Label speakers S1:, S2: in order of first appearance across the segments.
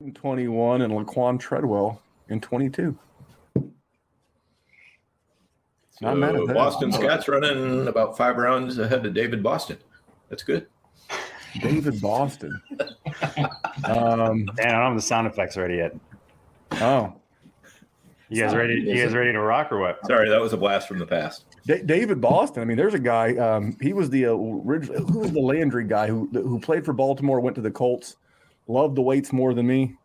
S1: in 21 and Laquan Treadwell in 22.
S2: So Boston Scott's running about 5 rounds ahead of David Boston. That's good.
S1: David Boston.
S3: Man, I don't have the sound effects ready yet.
S1: Oh.
S3: You guys ready? You guys ready to rock or what?
S2: Sorry, that was a blast from the past.
S1: David Boston. I mean, there's a guy. He was the original. Who was the Landry guy who played for Baltimore? Went to the Colts. Loved the weights more than me.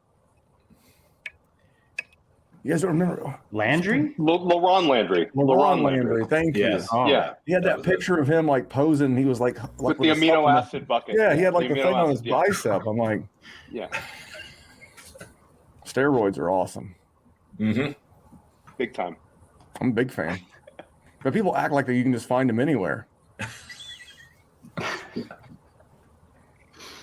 S1: You guys don't remember
S3: Landry?
S4: LaRon Landry.
S1: LaRon Landry. Thank you.
S2: Yes.
S1: Oh.
S4: Yeah.
S1: He had that picture of him like posing. He was like
S4: With the amino acid bucket.
S1: Yeah, he had like the thing on his
S4: yeah.
S1: bicep. I'm like,
S4: yeah.
S1: Steroids are awesome.
S2: Mm-hmm.
S4: Big time.
S1: I'm a big fan. But people act like that you can just find them anywhere.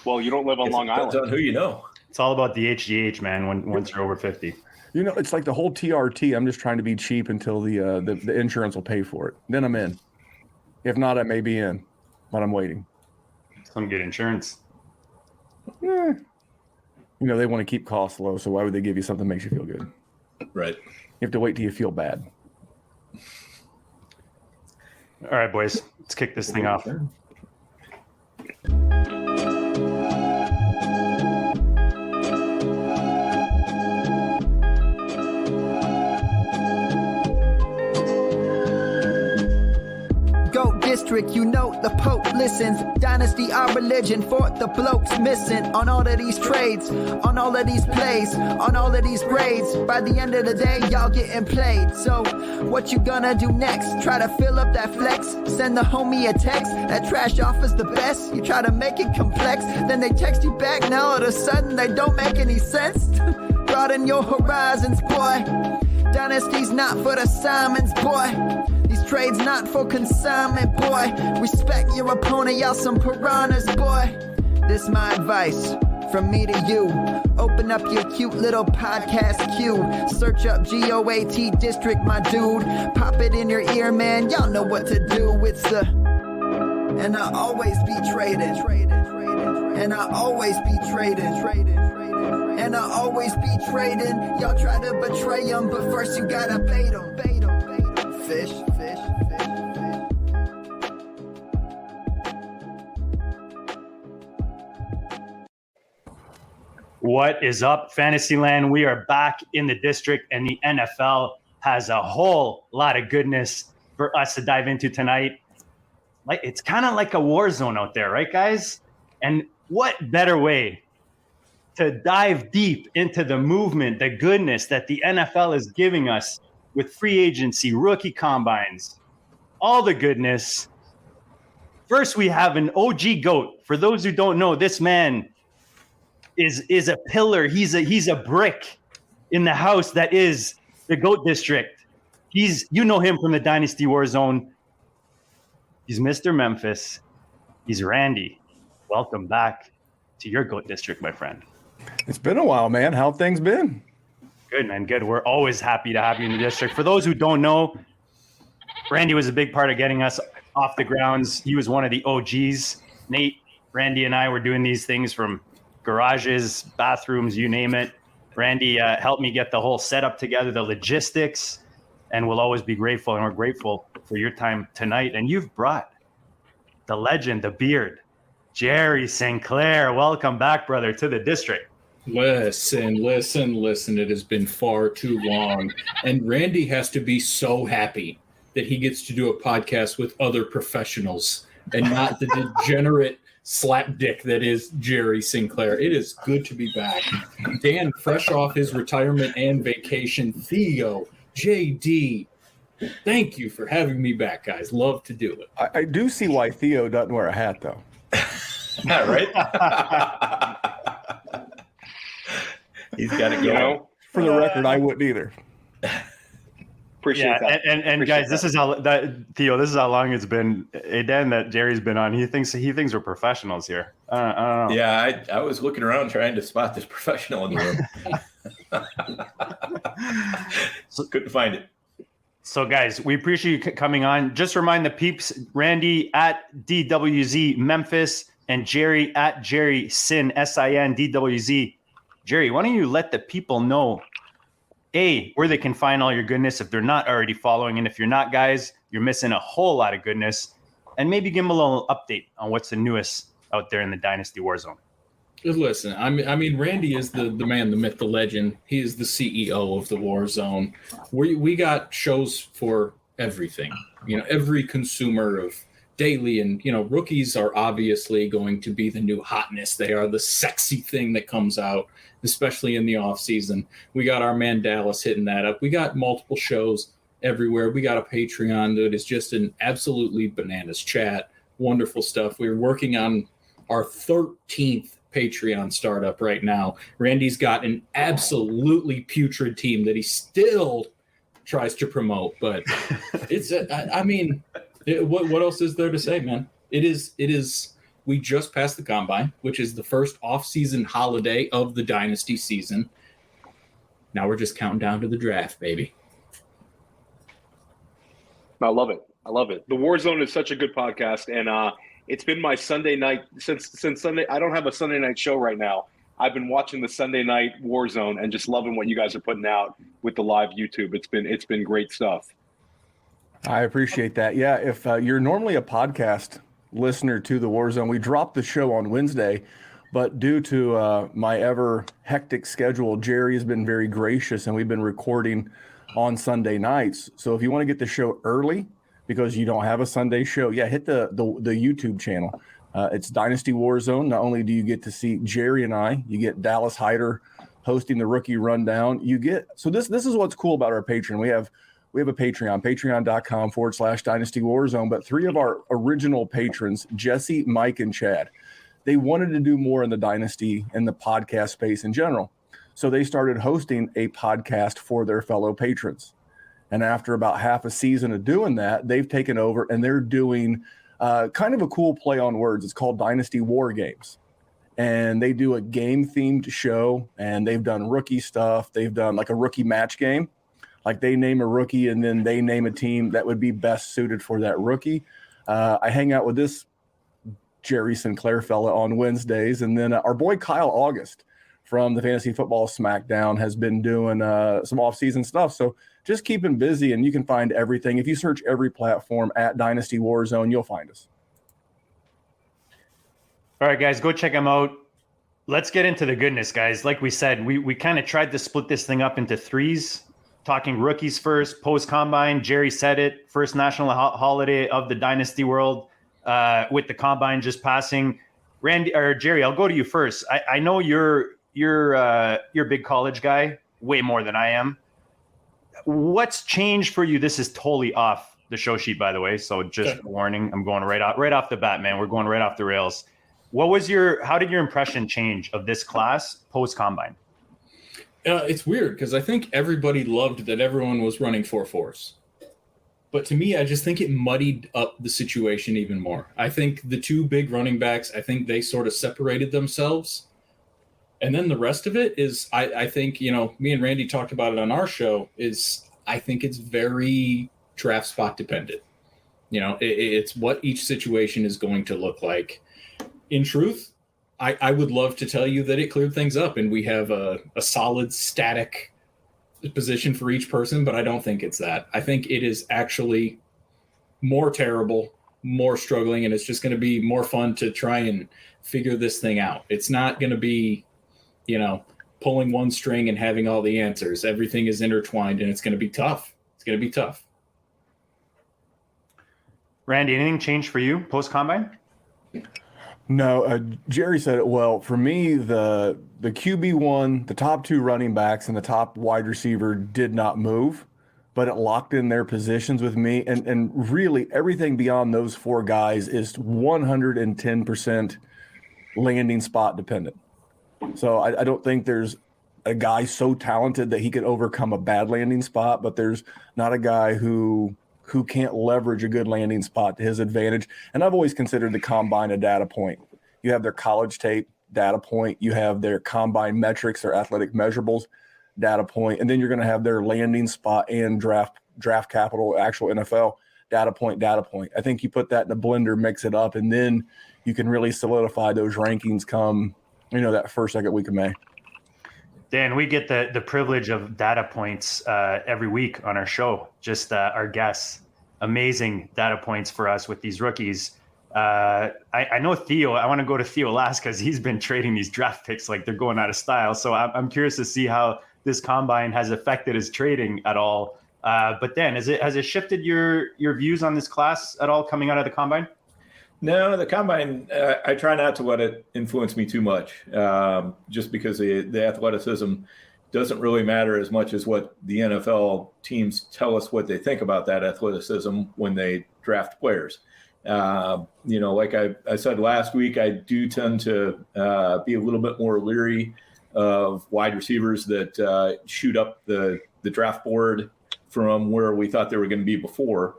S4: Well, you don't live on Long
S2: Depends
S4: Island.
S2: on who you know.
S3: It's all about the HGH, man. Once you're over 50.
S1: You know, it's like the whole TRT. I'm just trying to be cheap until the insurance will pay for it. Then I'm in. If not, I may be in, but I'm waiting.
S3: Some good insurance.
S1: Yeah. You know, they want to keep costs low, so why would they give you something that makes you feel good?
S2: Right.
S1: You have to wait till you feel bad.
S3: All right, boys. Let's kick this thing off.
S5: District, you know the Pope listens. Dynasty, our religion, for the blokes missing. On all of these trades, on all of these plays, on all of these grades. By the end of the day, y'all getting played. So, what you gonna do next? Try to fill up that flex? Send the homie a text? That trash offer's the best? You try to make it complex, then they text you back. Now all of a sudden, they don't make any sense. Broaden your horizons, boy. Dynasty's not for the Simons, boy. These trades not for consignment, boy. Respect your opponent, y'all some piranhas, boy. This my advice from me to you. Open up your cute little podcast queue. Search up GOAT District, my dude. Pop it in your ear, man. Y'all know what to do. It's the... And I always be traded. And I always be traded. And I always be trading. Y'all try to betray them, but first you gotta bait them. Fish.
S3: What is up, Fantasyland? We are back in the district, and the NFL has a whole lot of goodness for us to dive into tonight. Like, it's kind of like a war zone out there, right, guys? And what better way to dive deep into the movement, the goodness that the NFL is giving us with free agency, rookie combines, all the goodness. First, we have an OG GOAT. For those who don't know, this man is a pillar. He's a brick in the house that is the GOAT District. You know him from the Dynasty War Zone. He's Mr. Memphis. He's Randy. Welcome back to your GOAT District, my friend.
S1: It's been a while, man. How things been?
S3: Good, man. Good. We're always happy to have you in the district. For those who don't know, Randy was a big part of getting us off the grounds. He was one of the OGs. Nate, Randy, and I were doing these things from garages, bathrooms, you name it. Randy helped me get the whole setup together, the logistics, and we'll always be grateful. And we're grateful for your time tonight. And you've brought the legend, the beard, Jerry Sinclair. Welcome back, brother, to the district.
S6: Listen. It has been far too long. And Randy has to be so happy that he gets to do a podcast with other professionals and not the degenerate slapdick that is Jerry Sinclair. It is good to be back. Dan, fresh off his retirement and vacation. Theo, JD, thank you for having me back, guys. Love to do it.
S1: I do see why Theo doesn't wear a hat, though.
S2: Yeah, right? He's got to go.
S1: For the record, I wouldn't either.
S4: Appreciate that.
S3: And
S4: Appreciate
S3: guys,
S4: that.
S3: Theo, this is how long it's been. Dan, that Jerry's been on. He thinks we're professionals here. I don't know.
S2: Yeah, I was looking around trying to spot this professional in the room. Couldn't find it.
S3: So, guys, we appreciate you coming on. Just remind the peeps, Randy at DWZ Memphis and Jerry at Jerry Sin, SIN, DWZ Jerry, why don't you let the people know, A, where they can find all your goodness if they're not already following. And if you're not, guys, you're missing a whole lot of goodness. And maybe give them a little update on what's the newest out there in the Dynasty War Zone.
S6: Listen, I mean, Randy is the man, the myth, the legend. He is the CEO of the War Zone. We got shows for everything. Every consumer of daily, and rookies are obviously going to be the new hotness. They are the sexy thing that comes out, especially in the off season. We got our man Dallas hitting that up. We got multiple shows everywhere. We got a Patreon that is just an absolutely bananas chat. Wonderful stuff. We're working on our 13th Patreon startup right now. Randy's got an absolutely putrid team that he still tries to promote, but it's what else is there to say, man? It is we just passed the combine, which is the first off-season holiday of the dynasty season. Now we're just counting down to the draft, baby.
S4: I love it. The War Zone is such a good podcast, and it's been my Sunday night since Sunday. I don't have a Sunday night show right now. I've been watching the Sunday night War Zone and just loving what you guys are putting out with the live YouTube. It's been great stuff.
S1: I appreciate that. Yeah, if you're normally a podcast listener to the War Zone, we dropped the show on Wednesday, but due to my ever hectic schedule, Jerry has been very gracious, and we've been recording on Sunday nights. So if you want to get the show early because you don't have a Sunday show, hit the YouTube channel. It's Dynasty War Zone. Not only do you get to see Jerry and I, you get Dallas Hyder hosting the rookie rundown. This is what's cool about our Patreon. We have a Patreon, patreon.com/Dynasty War Zone. But 3 of our original patrons, Jesse, Mike, and Chad, they wanted to do more in the Dynasty and the podcast space in general. So they started hosting a podcast for their fellow patrons. And after about half a season of doing that, they've taken over and they're doing kind of a cool play on words. It's called Dynasty War Games. And they do a game-themed show, and they've done rookie stuff. They've done like a rookie match game. Like they name a rookie and then they name a team that would be best suited for that rookie. I hang out with this Jerry Sinclair fella on Wednesdays. And then our boy Kyle August from the Fantasy Football Smackdown has been doing some off-season stuff. So just keep him busy, and you can find everything. If you search every platform at Dynasty War Zone, you'll find us.
S3: All right, guys, go check them out. Let's get into the goodness, guys. Like we said, we kind of tried to split this thing up into 3s, talking rookies first, post-combine. Jerry said it, first national holiday of the Dynasty world with the combine just passing. Randy or Jerry, I'll go to you first. I know you're a big college guy, way more than I am. What's changed for you? This is totally off the show sheet, by the way. So just a warning, I'm going right off the bat, man. We're going right off the rails. How did your impression change of this class post combine?
S6: It's weird because I think everybody loved that everyone was running 4.4s. But to me, I just think it muddied up the situation even more. I think the 2 big running backs, I think they sort of separated themselves. And then the rest of it is, I think, me and Randy talked about it on our show, I think it's very draft spot dependent. It's what each situation is going to look like. In truth, I would love to tell you that it cleared things up and we have a solid static position for each person, but I don't think it's that. I think it is actually more terrible, more struggling, and it's just going to be more fun to try and figure this thing out. It's not going to be pulling one string and having all the answers. Everything is intertwined, and it's going to be tough.
S3: Randy, anything changed for you post-combine?
S1: No, Jerry said it well. For me, the QB1, the top 2 running backs, and the top wide receiver did not move, but it locked in their positions with me. And really, everything beyond those 4 guys is 110% landing spot dependent. So I don't think there's a guy so talented that he could overcome a bad landing spot, but there's not a guy who can't leverage a good landing spot to his advantage. And I've always considered the combine a data point. You have their college tape, data point. You have their combine metrics, their athletic measurables, data point. And then you're going to have their landing spot and draft capital, actual NFL, data point. I think you put that in a blender, mix it up, and then you can really solidify those rankings come, that first, second week of May.
S3: Dan, we get the privilege of data points every week on our show. Just our guests, amazing data points for us with these rookies. I know Theo. I want to go to Theo last because he's been trading these draft picks like they're going out of style. So I'm curious to see how this combine has affected his trading at all. But Dan, has it shifted your views on this class at all coming out of the combine?
S2: No, the combine, I try not to let it influence me too much, just because the athleticism doesn't really matter as much as what the NFL teams tell us what they think about that athleticism when they draft players. Like I said last week, I do tend to be a little bit more leery of wide receivers that shoot up the draft board from where we thought they were going to be before,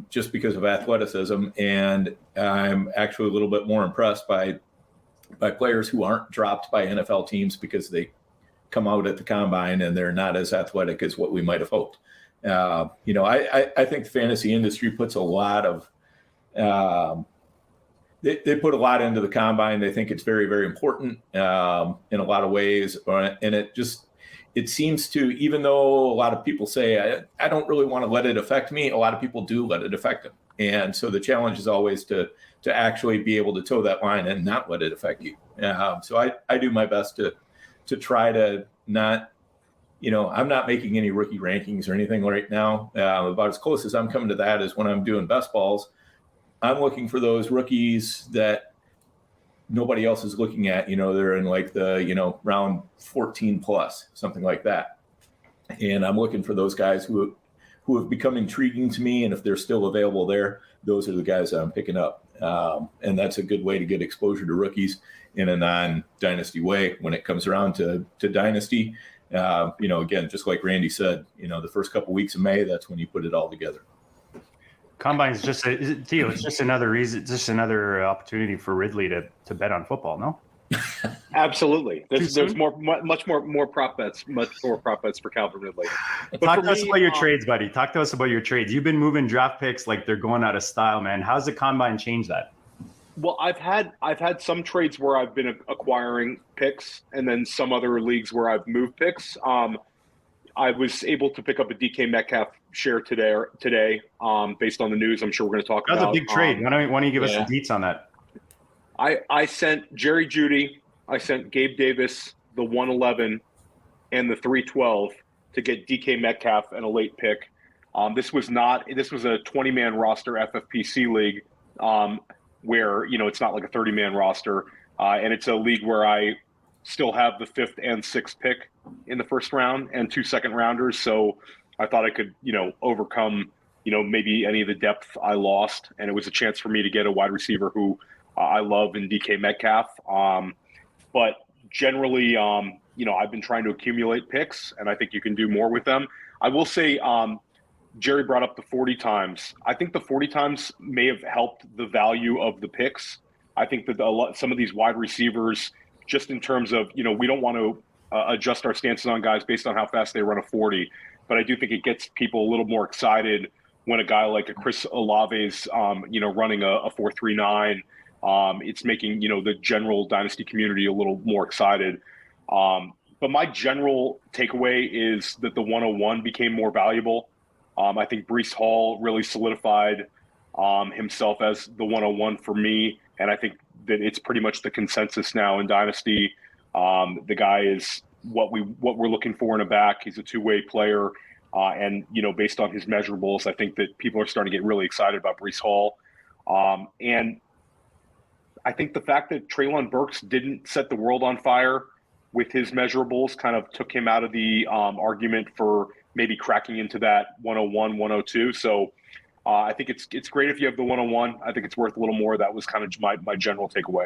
S2: just because of athleticism. And I'm actually a little bit more impressed by players who aren't dropped by NFL teams because they come out at the combine and they're not as athletic as what we might have hoped. I think the fantasy industry puts a lot of they put a lot into the combine. They think it's very, very important in a lot of ways. And it seems to, even though a lot of people say, I don't really want to let it affect me, a lot of people do let it affect them. And so the challenge is always to actually be able to toe that line and not let it affect you. So I do my best to try to not, I'm not making any rookie rankings or anything right now. About as close as I'm coming to that is when I'm doing best balls. I'm looking for those rookies that nobody else is looking at. They're in like the, round 14 plus, something like that. And I'm looking for those guys who have become intriguing to me. And if they're still available there, those are the guys that I'm picking up. And that's a good way to get exposure to rookies in a non-dynasty way when it comes around to dynasty. Again, just like Randy said, the first couple weeks of May, that's when you put it all together.
S3: Combine is Theo. It's just another reason, just another opportunity for Ridley to bet on football. No,
S4: absolutely. There's much more prop bets for Kelvin Ridley.
S3: Talk to us about your trades, buddy. Talk to us about your trades. You've been moving draft picks like they're going out of style, man. How's the combine change that?
S4: Well, I've had some trades where I've been acquiring picks, and then some other leagues where I've moved picks. I was able to pick up a DK Metcalf share today, based on the news. I'm sure we're going to talk about.
S3: That was a big trade. Why don't you give us the deets on that?
S4: I sent Jerry Jeudy, I sent Gabe Davis the 111 and the 312 to get DK Metcalf and a late pick. This was a 20-man roster FFPC league, where it's not like a 30-man roster, and it's a league where I still have the 5th and 6th pick in the first round and 2 second rounders. So I thought I could, overcome, maybe any of the depth I lost. And it was a chance for me to get a wide receiver who I love in DK Metcalf. But generally, I've been trying to accumulate picks, and I think you can do more with them. I will say, Jerry brought up the 40 times. I think the 40 times may have helped the value of the picks. I think that some of these wide receivers, just in terms of, we don't want to adjust our stances on guys based on how fast they run a 40. But I do think it gets people a little more excited when a guy like a Chris Olave's, running a 4.39. It's making, the general dynasty community a little more excited. But my general takeaway is that the 101 became more valuable. I think Breece Hall really solidified himself as the 101 for me. And I think that it's pretty much the consensus now in Dynasty. The guy is what we're looking for in a back. He's a two-way player. And, based on his measurables, I think that people are starting to get really excited about Breece Hall. And I think the fact that Treylon Burks didn't set the world on fire with his measurables kind of took him out of the argument for maybe cracking into that 101, 102. So I think it's great if you have the 101. I think it's worth a little more. That was kind of my general takeaway.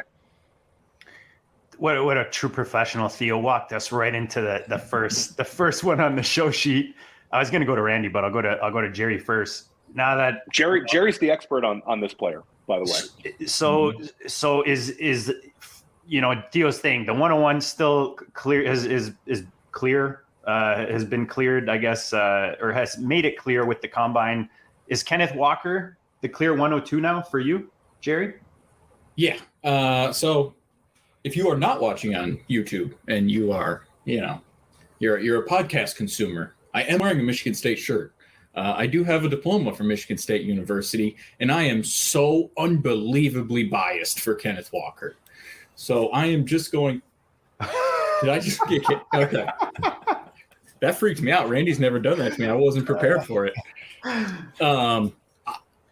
S3: What a true professional. Theo walked us right into the first one on the show sheet. I was going to go to Randy, but I'll go to Jerry first. Now that
S4: Jerry's the expert on this player, by the way.
S3: So is Theo's thing, the 101 still clear is clear, has been cleared, I guess, or has made it clear with the combine. Is Kenneth Walker the clear 102 now for you, Jerry?
S6: Yeah. So if you are not watching on YouTube and you are, You're a podcast consumer. I am wearing a Michigan State shirt. I do have a diploma from Michigan State University, and I am so unbelievably biased for Kenneth Walker. So I am just going. Did I just get it? Okay. That freaked me out. Randy's never done that to me. I wasn't prepared for it.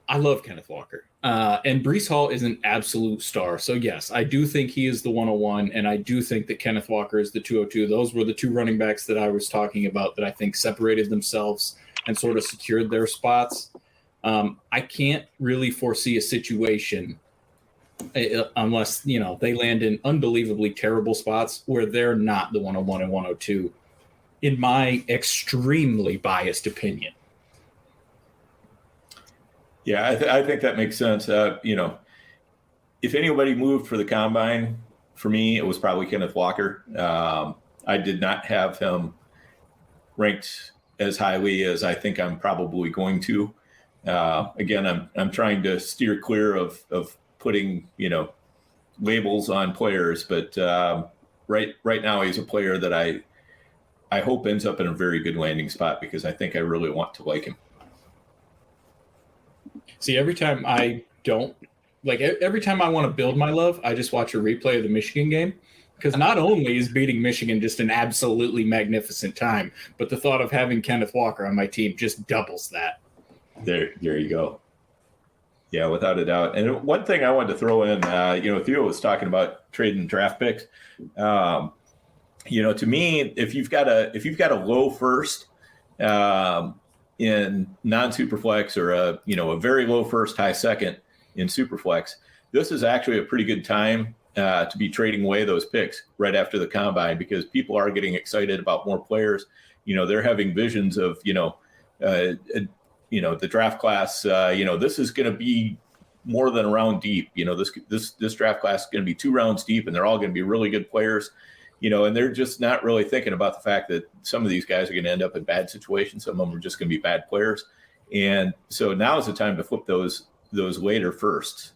S6: I love Kenneth Walker. And Breece Hall is an absolute star. So, yes, I do think he is the 101, and I do think that Kenneth Walker is the 202. Those were the two running backs that I was talking about that I think separated themselves and sort of secured their spots. I can't really foresee a situation unless, they land in unbelievably terrible spots where they're not the 101 and 102, in my extremely biased opinion.
S2: Yeah, I think that makes sense. If anybody moved for the combine, for me, it was probably Kenneth Walker. I did not have him ranked as highly as I think I'm probably going to. Again, I'm trying to steer clear of putting labels on players, but right now he's a player that I hope ends up in a very good landing spot because I think I really want to like him.
S6: See, every time I want to build my love, I just watch a replay of the Michigan game. Because not only is beating Michigan just an absolutely magnificent time, but the thought of having Kenneth Walker on my team just doubles that.
S2: There you go. Yeah, without a doubt. And one thing I wanted to throw in, Theo was talking about trading draft picks. To me, if you've got a low first in non-superflex or a very low first, high second in superflex, this is actually a pretty good time to be trading away those picks right after the combine because people are getting excited about more players. They're having visions of, the draft class, this is going to be more than a round deep. This draft class is going to be 2 rounds deep and they're all going to be really good players, and they're just not really thinking about the fact that some of these guys are going to end up in bad situations. Some of them are just going to be bad players. And so now is the time to flip those later firsts.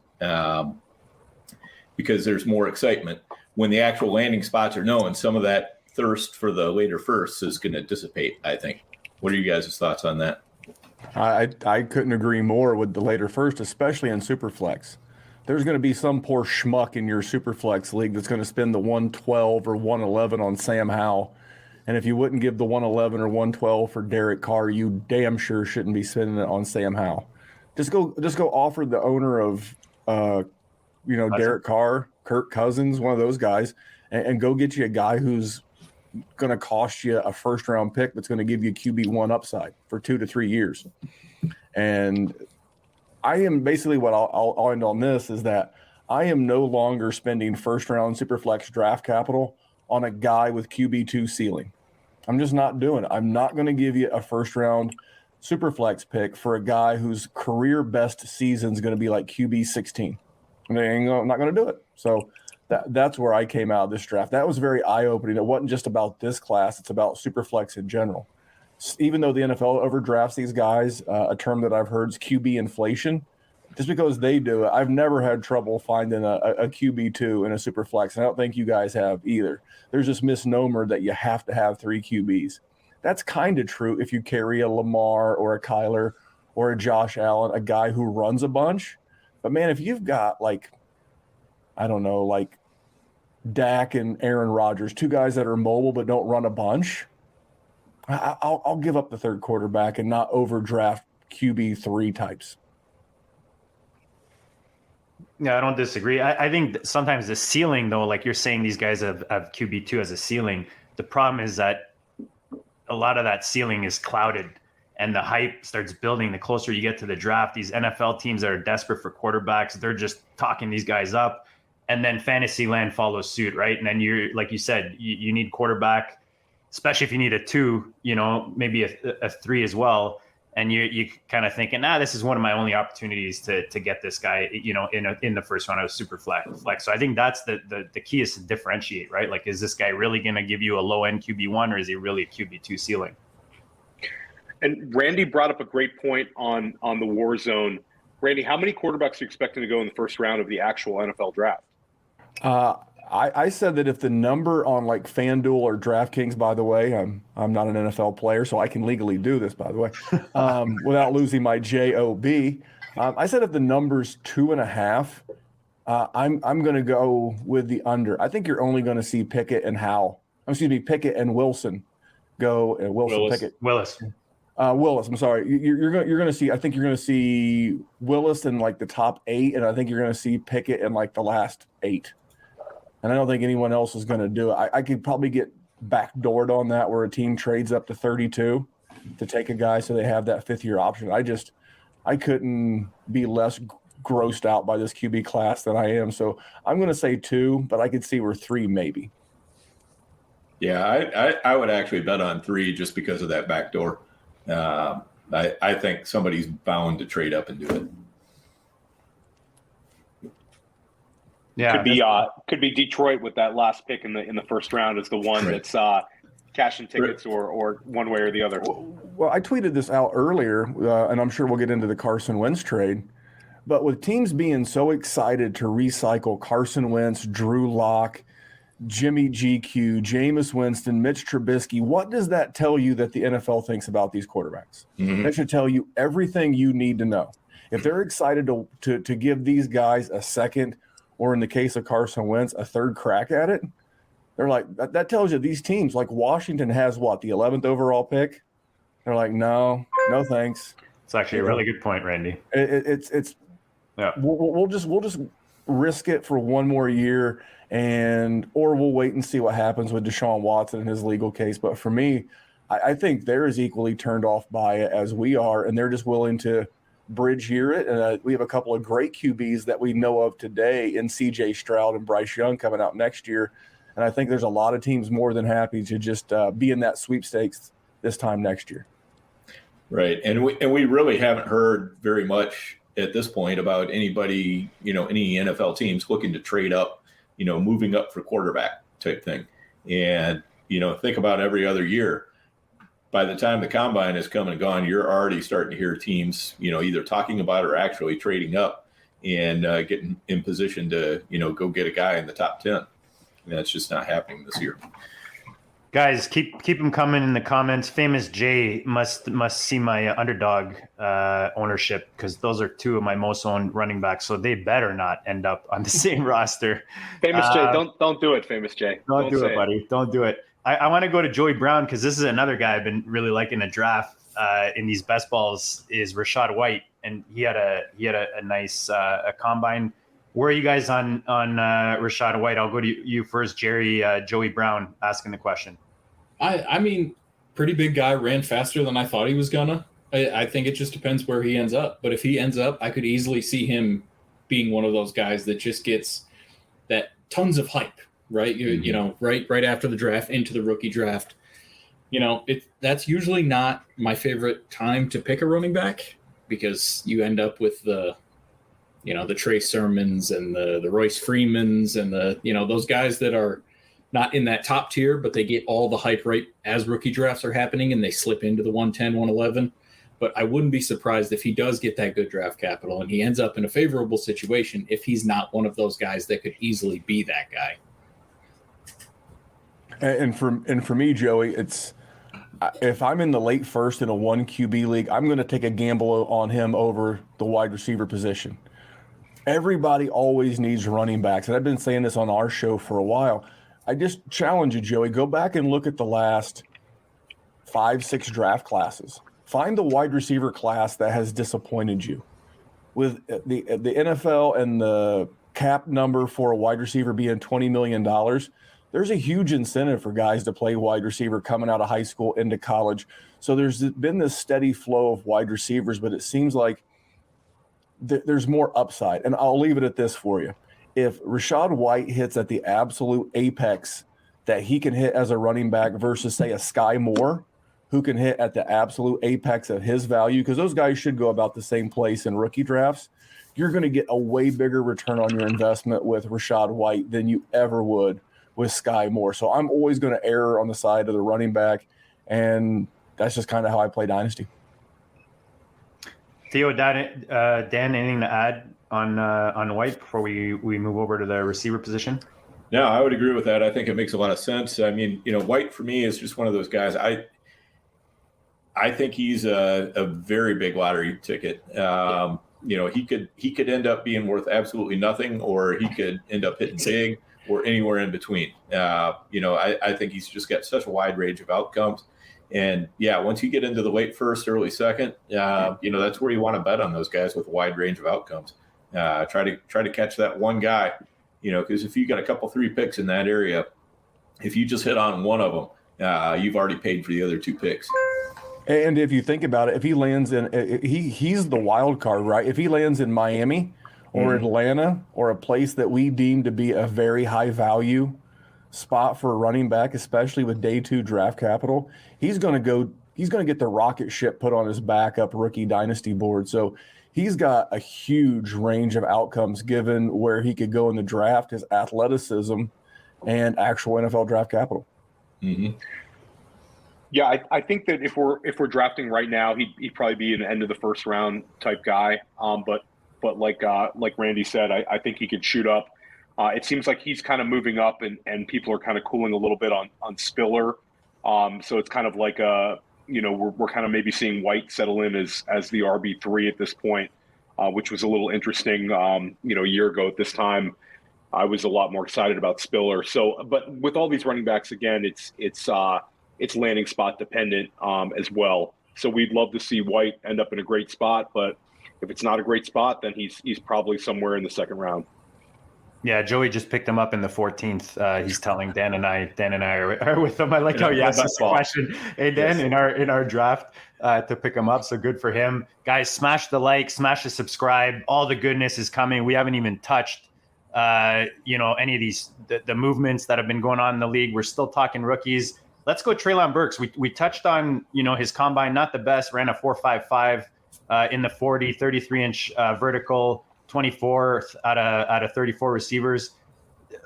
S2: Because there's more excitement when the actual landing spots are known. Some of that thirst for the later firsts is going to dissipate, I think. What are you guys' thoughts on that?
S1: I couldn't agree more with the later first, especially in Superflex. There's going to be some poor schmuck in your Superflex league that's going to spend the 112 or 111 on Sam Howell. And if you wouldn't give the 111 or 112 for Derek Carr, you damn sure shouldn't be spending it on Sam Howell. Just go offer the owner of Derek Carr, Kirk Cousins, one of those guys, and go get you a guy who's going to cost you a first-round pick that's going to give you QB1 upside for 2 to 3 years. And I am basically what I'll end on this is that I am no longer spending first-round Superflex draft capital on a guy with QB2 ceiling. I'm just not doing it. I'm not going to give you a first-round Superflex pick for a guy whose career best season is going to be like QB16. I'm not going to do it. So that's where I came out of this draft. That was very eye-opening. It wasn't just about this class. It's about Superflex in general. Even though the NFL overdrafts these guys, a term that I've heard is QB inflation. Just because they do it, I've never had trouble finding a QB2 in a Superflex. And I don't think you guys have either. There's this misnomer that you have to have 3 QBs. That's kind of true if you carry a Lamar or a Kyler or a Josh Allen, a guy who runs a bunch. But, man, if you've got, Dak and Aaron Rodgers, 2 guys that are mobile but don't run a bunch, I'll give up the third quarterback and not overdraft QB3 types.
S3: Yeah, I don't disagree. I think sometimes the ceiling, though, like you're saying, these guys have QB2 as a ceiling. The problem is that a lot of that ceiling is clouded and the hype starts building the closer you get to the draft. These NFL teams that are desperate for quarterbacks, they're just talking these guys up. And then fantasy land follows suit, right? And then you're, like you said, you need quarterback, especially if you need a 2, maybe a 3 as well. And you kind of thinking, this is one of my only opportunities to get this guy, in the first round of super flex. So I think that's the key is to differentiate, right? Like, is this guy really going to give you a low end QB1 or is he really a QB2 ceiling?
S4: And Randy brought up a great point on the war zone. Randy, how many quarterbacks are you expecting to go in the first round of the actual NFL draft?
S1: I said that if the number on like FanDuel or DraftKings, by the way, I'm not an NFL player, so I can legally do this, by the way, without losing my job. I said if the number's 2.5, I'm going to go with the under. I think you're only going to see Pickett and Pickett and Wilson go. Pickett.
S3: Willis.
S1: Willis. I'm sorry. You're going to see. I think you're going to see Willis in like the top 8, and I think you're going to see Pickett in like the last 8. And I don't think anyone else is going to do it. I could probably get backdoored on that where a team trades up to 32 to take a guy so they have that 5th-year option. I couldn't be less grossed out by this QB class than I am. So I'm going to say 2, but I could see where 3 maybe.
S2: Yeah, I would actually bet on 3 just because of that backdoor. I think somebody's bound to trade up and do it.
S3: Yeah,
S4: could be Detroit with that last pick in the first round is the one that's cashing tickets or one way or the other.
S1: Well, I tweeted this out earlier, and I'm sure we'll get into the Carson Wentz trade. But with teams being so excited to recycle Carson Wentz, Drew Lock, Jimmy GQ, Jameis Winston, Mitch Trubisky, what does that tell you that the NFL thinks about these quarterbacks? Mm-hmm. That should tell you everything you need to know. If they're excited to give these guys a second, or in the case of Carson Wentz, a 3rd crack at it, they're like, that tells you these teams, like Washington has what, the 11th overall pick? They're like, no thanks.
S3: It's actually a really good point, Randy.
S1: Yeah. We'll just risk it for one more year, or we'll wait and see what happens with Desean Watson and his legal case. But for me, I think they're as equally turned off by it as we are, and they're just willing to bridge year it. And we have a couple of great QBs that we know of today in C.J. Stroud and Bryce Young coming out next year. And I think there's a lot of teams more than happy to just be in that sweepstakes this time next year.
S2: Right. And we really haven't heard very much at this point about anybody, any NFL teams looking to trade up, moving up for quarterback type thing. And, think about every other year. By the time the combine is come and gone, you're already starting to hear teams, either talking about or actually trading up and getting in position to, go get a guy in the top 10. And that's just not happening this year.
S3: Guys, keep them coming in the comments. Famous J must see my underdog ownership, because those are 2 of my most owned running backs, so they better not end up on the same roster.
S4: Famous J, don't do it, Famous J.
S3: Don't do it, buddy. Don't do it. I want to go to Joey Brown, because this is another guy I've been really liking a draft in these best balls, is Rashad White, and he had a nice combine. Where are you guys on Rashad White? I'll go to you first, Jerry. Joey Brown asking the question.
S6: I mean, pretty big guy, ran faster than I thought he was gonna. I think it just depends where he ends up. But if he ends up, I could easily see him being one of those guys that just gets that tons of hype, right? Right after the draft, into the rookie draft. That's usually not my favorite time to pick a running back, because you end up with the Trey Sermons and the Royce Freemans and those guys that are not in that top tier, but they get all the hype right as rookie drafts are happening and they slip into the 110, 111. But I wouldn't be surprised if he does get that good draft capital and he ends up in a favorable situation if he's not one of those guys that could easily be that guy.
S1: And for me, Joey, it's if I'm in the late first in a 1 QB league, I'm going to take a gamble on him over the wide receiver position. Everybody always needs running backs, and I've been saying this on our show for a while. I just challenge you, Joey, go back and look at the last 5-6 draft classes. Find the wide receiver class that has disappointed you. With the NFL and the cap number for a wide receiver being $20 million, there's a huge incentive for guys to play wide receiver coming out of high school into college. So there's been this steady flow of wide receivers, but it seems like there's more upside. And I'll leave it at this for you. If Rashad White hits at the absolute apex that he can hit as a running back versus, say, a Sky Moore, who can hit at the absolute apex of his value, because those guys should go about the same place in rookie drafts, you're going to get a way bigger return on your investment with Rashad White than you ever would with Sky Moore. So I'm always going to err on the side of the running back, and that's just kind of how I play Dynasty.
S3: Theo, Dan, anything to add on White before we move over to the receiver position?
S2: No, I would agree with that. I think it makes a lot of sense. I mean, White for me is just one of those guys. I think he's a very big lottery ticket. He could end up being worth absolutely nothing, or he could end up hitting big, or anywhere in between. I think he's just got such a wide range of outcomes. And yeah, once you get into the late first, early second, that's where you want to bet on those guys with a wide range of outcomes. Try to catch that one guy, because if you got a couple 3 picks in that area, if you just hit on one of them, you've already paid for the other 2 picks.
S1: And if you think about it, if he lands in, he's the wild card, right? If he lands in Miami or Atlanta or a place that we deem to be a very high value spot for a running back, especially with day 2 draft capital, he's going to get the rocket ship put on his backup rookie dynasty board. So he's got a huge range of outcomes given where he could go in the draft, his athleticism, and actual NFL draft capital.
S2: Mm-hmm.
S4: Yeah, I think that if we're drafting right now, he'd probably be an end of the first round type guy. But like Randy said, I think he could shoot up. It seems like he's kind of moving up, and people are kind of cooling a little bit on Spiller. So it's kind of like we're kind of maybe seeing White settle in as the RB3 at this point, which was a little interesting. A year ago at this time, I was a lot more excited about Spiller. So, but with all these running backs, again, it's landing spot dependent as well. So we'd love to see White end up in a great spot, but if it's not a great spot, then he's probably somewhere in the second round.
S3: Yeah, Joey just picked him up in the 14th. He's telling Dan and I are with him. I like how he asked this question. Hey, Dan, yes. in our draft to pick him up. So good for him. Guys, smash the like, smash the subscribe. All the goodness is coming. We haven't even touched, any of these, the movements that have been going on in the league. We're still talking rookies. Let's go Treylon Burks. We touched on, his combine, not the best, ran a 4.55 in the 40, 33-inch vertical, 24th out of 34 receivers.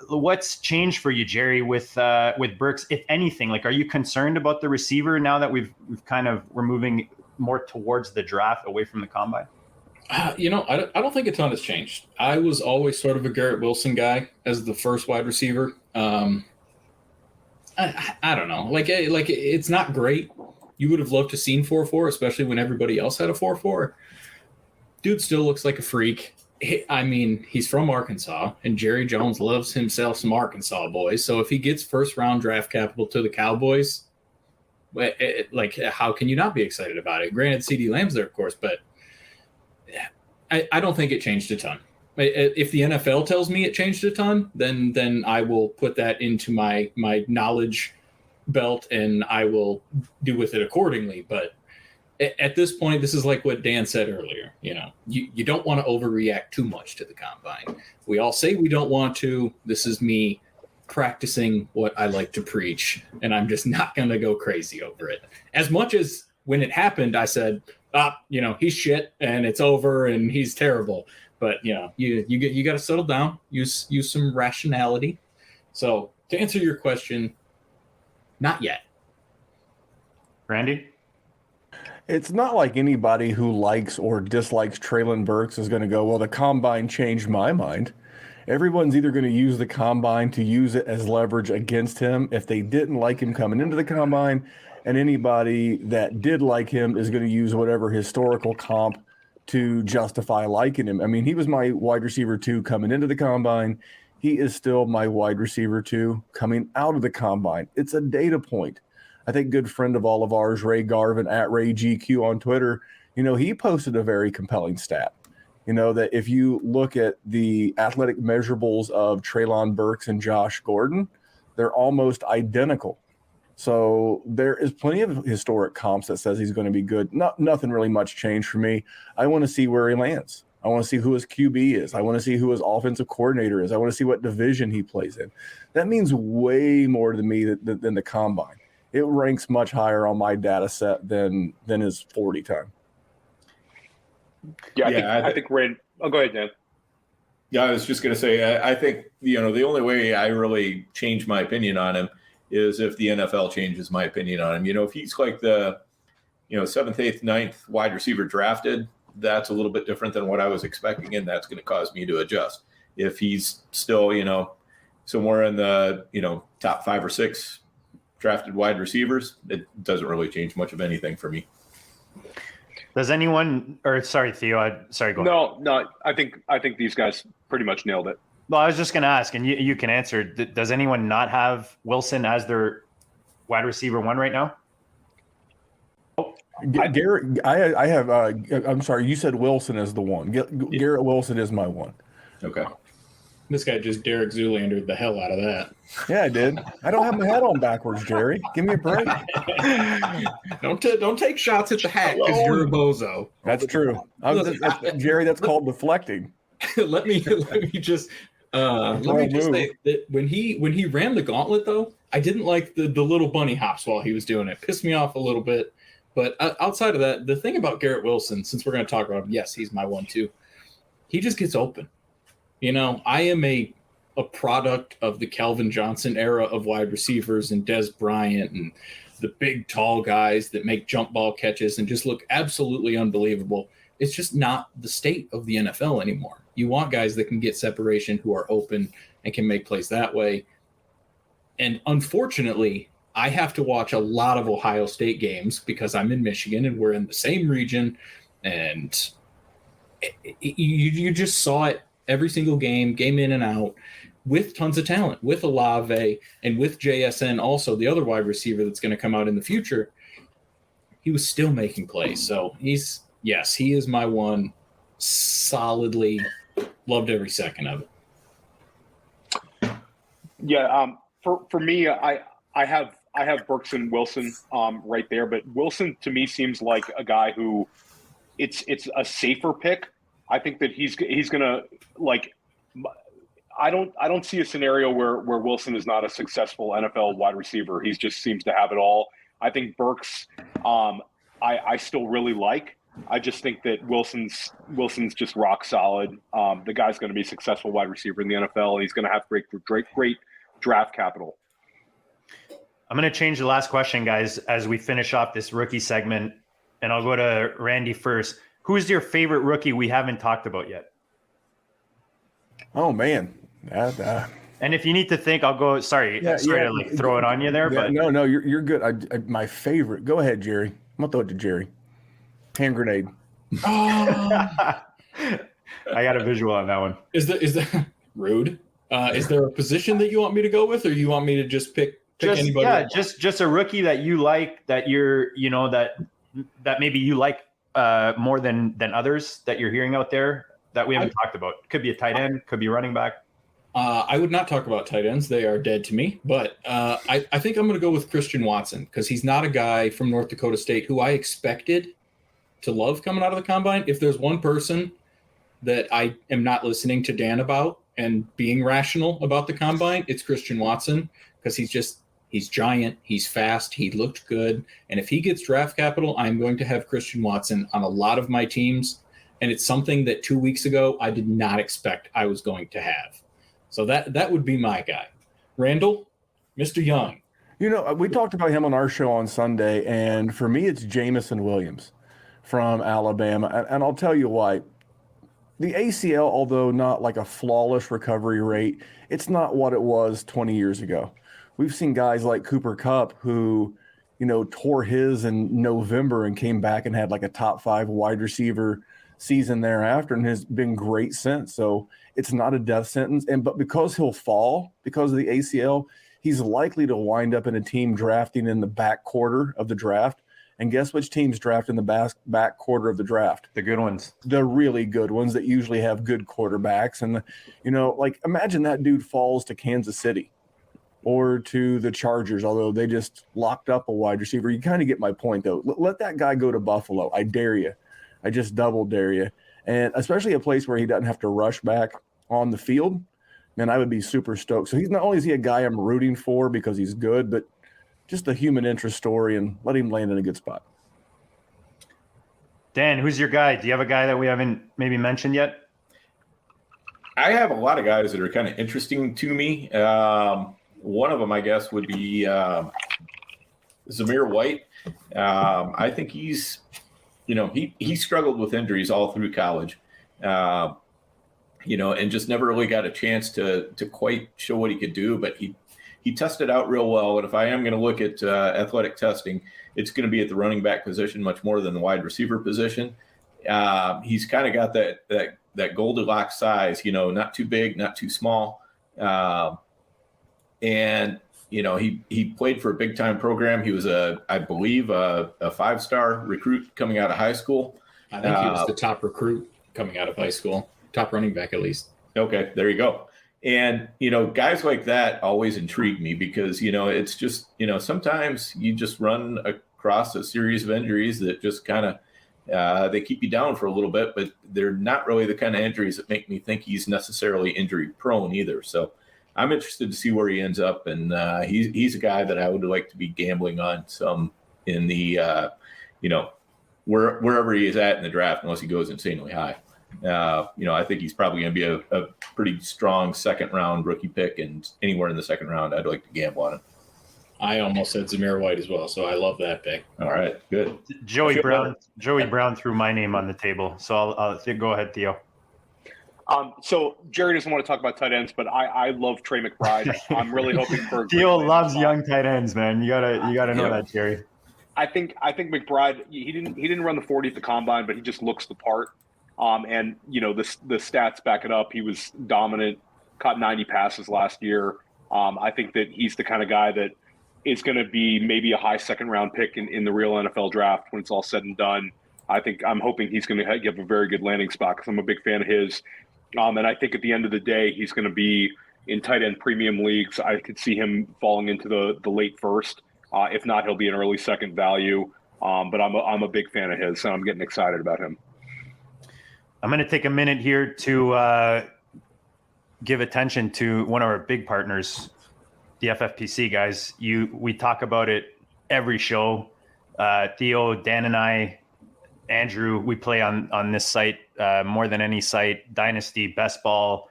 S3: What's changed for you, Jerry, with Burks, if anything? Like, are you concerned about the receiver now that we're moving more towards the draft, away from the combine?
S6: I don't think a ton has changed. I was always sort of a Garrett Wilson guy as the first wide receiver. I don't know. Like it's not great. You would have loved to seen 4.4, especially when everybody else had a 4.4. Dude still looks like a freak. I mean, he's from Arkansas, and Jerry Jones loves himself some Arkansas boys. So if he gets first-round draft capital to the Cowboys, how can you not be excited about it? Granted, CeeDee Lamb's there, of course, but I don't think it changed a ton. If the NFL tells me it changed a ton, then I will put that into my knowledge belt, and I will do with it accordingly. But at this point, this is like what Dan said earlier. You don't want to overreact too much to the combine. We all say we don't want to. This is me practicing what I like to preach, and I'm just not going to go crazy over it. As much as when it happened, I said, he's shit and it's over and he's terrible. But you got to settle down, use some rationality. So to answer your question, not yet.
S3: Randy?
S1: It's not like anybody who likes or dislikes Treylon Burks is going to go, well, the combine changed my mind. Everyone's either going to use the combine to use it as leverage against him if they didn't like him coming into the combine, and anybody that did like him is going to use whatever historical comp to justify liking him. I mean, he was my wide receiver 2 coming into the combine. He is still my wide receiver 2 coming out of the combine. It's a data point. I think good friend of all of ours, Ray Garvin at Ray GQ on Twitter, he posted a very compelling stat. That if you look at the athletic measurables of Treylon Burks and Josh Gordon, they're almost identical. So there is plenty of historic comps that says he's going to be good. Nothing really much changed for me. I want to see where he lands. I want to see who his QB is. I want to see who his offensive coordinator is. I want to see what division he plays in. That means way more to me than the combine. It ranks much higher on my data set than his 40 time.
S4: I think Rand. Oh, go ahead, Dan.
S2: Yeah, I was just going to say, I think, the only way I really change my opinion on him is if the NFL changes my opinion on him. If he's like the, 7th, 8th, 9th wide receiver drafted, that's a little bit different than what I was expecting, and that's going to cause me to adjust. If he's still, somewhere in the, top 5 or 6 drafted wide receivers, it doesn't really change much of anything for me.
S3: Does anyone, or sorry, Theo, sorry, go ahead.
S4: No, I think these guys pretty much nailed it.
S3: Well, I was just going to ask, and you can answer. Does anyone not have Wilson as their wide receiver 1 right now?
S1: Garrett, I have. I'm sorry, you said Wilson is the one. Garrett Wilson is my one.
S2: Okay.
S6: This guy just Derek Zoolandered the hell out of that.
S1: Yeah, I did. I don't have my hat on backwards, Jerry. Give me a break.
S6: Don't take shots at the hat because you're a bozo.
S1: That's true. Jerry, that's called deflecting.
S6: let me just say that when he ran the gauntlet, though, I didn't like the little bunny hops while he was doing it. Pissed me off a little bit. But outside of that, the thing about Garrett Wilson, since we're going to talk about him, yes, he's my one too. He just gets open. I am a product of the Calvin Johnson era of wide receivers and Des Bryant and the big, tall guys that make jump ball catches and just look absolutely unbelievable. It's just not the state of the NFL anymore. You want guys that can get separation, who are open and can make plays that way. And unfortunately, I have to watch a lot of Ohio State games because I'm in Michigan and we're in the same region. And you just saw it every single game in and out, with tons of talent, with Olave and with JSN, also the other wide receiver that's going to come out in the future. He was still making plays. So he is my one. Solidly loved every second of it.
S4: Yeah. For me, I have Burks and Wilson right there, but Wilson to me seems like a guy who it's a safer pick. I think that he's going to, like, I don't see a scenario where Wilson is not a successful NFL wide receiver. He just seems to have it all. I think Burks, I still really like. I just think that Wilson's just rock solid. The guy's going to be a successful wide receiver in the NFL, and he's going to have great draft capital.
S3: I'm going to change the last question, guys, as we finish off this rookie segment, and I'll go to Randy first. Who's your favorite rookie we haven't talked about yet?
S1: Oh, man.
S3: And if you need to think, I'll go. Sorry to throw it on you there. But
S1: no, you're good. My favorite. Go ahead, Jerry. I'm going to throw it to Jerry. Hand grenade.
S3: I got a visual on that one.
S6: Is that rude? Is there a position that you want me to go with, or you want me to just pick anybody?
S3: Yeah, just a rookie that you like, that you're, that maybe you like more than others that you're hearing out there that we haven't talked about. Could be a tight end, could be running back.
S6: I would not talk about tight ends. They are dead to me. But I think I'm going to go with Christian Watson, because he's not a guy from North Dakota State who I expected to love coming out of the combine. If there's one person that I am not listening to Dan about and being rational about the combine, it's Christian Watson, because he's giant, he's fast, he looked good. And if he gets draft capital, I'm going to have Christian Watson on a lot of my teams. And it's something that 2 weeks ago I did not expect I was going to have. So that would be my guy. Randall, Mr. Young.
S1: We talked about him on our show on Sunday, and for me, it's Jamison Williams from Alabama. And I'll tell you why. The ACL, although not like a flawless recovery rate, it's not what it was 20 years ago. We've seen guys like Cooper Kupp who, tore his in November and came back and had like a top 5 wide receiver season thereafter and has been great since. So it's not a death sentence. But because he'll fall because of the ACL, he's likely to wind up in a team drafting in the back quarter of the draft. And guess which teams draft in the back quarter of the draft?
S3: The good ones.
S1: The really good ones that usually have good quarterbacks. And, imagine that dude falls to Kansas City or to the Chargers, although they just locked up a wide receiver. You kind of get my point, though. Let that guy go to Buffalo. I dare you. I just double dare you. And especially a place where he doesn't have to rush back on the field, man, I would be super stoked. So he's not only is he a guy I'm rooting for because he's good, but just a human interest story, and let him land in a good spot.
S3: Dan, who's your guy? Do you have a guy that we haven't maybe mentioned yet?
S2: I have a lot of guys that are kind of interesting to me. One of them, I guess, would be Zamir White. I think he's, he struggled with injuries all through college. and just never really got a chance to quite show what he could do. But he tested out real well. And if I am going to look at athletic testing, it's going to be at the running back position much more than the wide receiver position. He's kind of got that Goldilocks size, not too big, not too small. And he played for a big time program. He was I believe a 5-star recruit coming out of high school.
S6: I think he was the top recruit coming out of high school, top running back at least.
S2: Okay, there you go. And, guys like that always intrigue me because, it's just, sometimes you just run across a series of injuries that just kind of, they keep you down for a little bit, but they're not really the kind of injuries that make me think he's necessarily injury prone either. So I'm interested to see where he ends up. And he's a guy that I would like to be gambling on some in the, wherever he is at in the draft, unless he goes insanely high. I think he's probably going to be a pretty strong second round rookie pick, and anywhere in the second round, I'd like to gamble on him.
S6: I almost said Zamir White as well, so I love that pick.
S2: All right, good.
S3: Joey Brown threw my name on the table, so I'll go ahead, Theo.
S4: So Jerry doesn't want to talk about tight ends, but I love Trey McBride. I'm really hoping for.
S3: Theo loves young tight ends, man. You gotta know that, Jerry.
S4: I think McBride. He didn't run the 40 at the combine, but he just looks the part. And the stats back it up. He was dominant, caught 90 passes last year. I think that he's the kind of guy that is going to be maybe a high second round pick in the real NFL draft when it's all said and done. I'm hoping he's going to have a very good landing spot because I'm a big fan of his. And I think at the end of the day, he's going to be in tight end premium leagues. I could see him falling into the late first. If not, he'll be an early second value. But I'm a big fan of his, and I'm getting excited about him.
S3: I'm going to take a minute here to give attention to one of our big partners, the FFPC guys. We talk about it every show. Theo, Dan, and I, Andrew, we play on this site more than any site. Dynasty, Best Ball,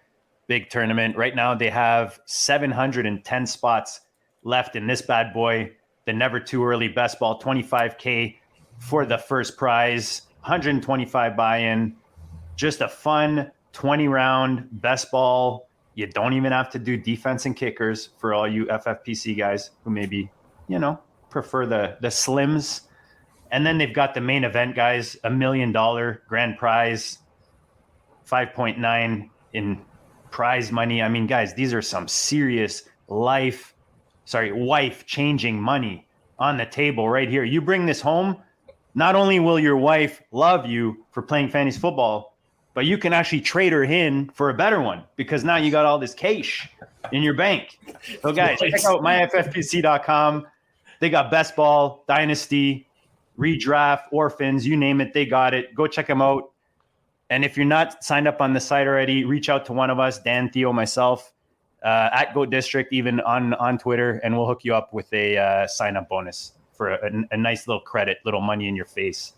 S3: big tournament. Right now they have 710 spots left in this bad boy. The never too early Best Ball, $25K for the first prize, 125 buy-in. Just a fun 20-round best ball. You don't even have to do defense and kickers for all you FFPC guys who maybe, prefer the slims. And then they've got the main event guys, $1 million grand prize, 5.9 in prize money. I mean, guys, these are some serious wife-changing money on the table right here. You bring this home, not only will your wife love you for playing fantasy football, but you can actually trade her in for a better one because now you got all this cash in your bank. So, guys, check out myffpc.com. They got Best Ball, Dynasty, Redraft, Orphans, you name it, they got it. Go check them out. And if you're not signed up on the site already, reach out to one of us, Dan, Theo, myself, at Goat District, even on Twitter, and we'll hook you up with a sign-up bonus for a nice little credit, little money in your face.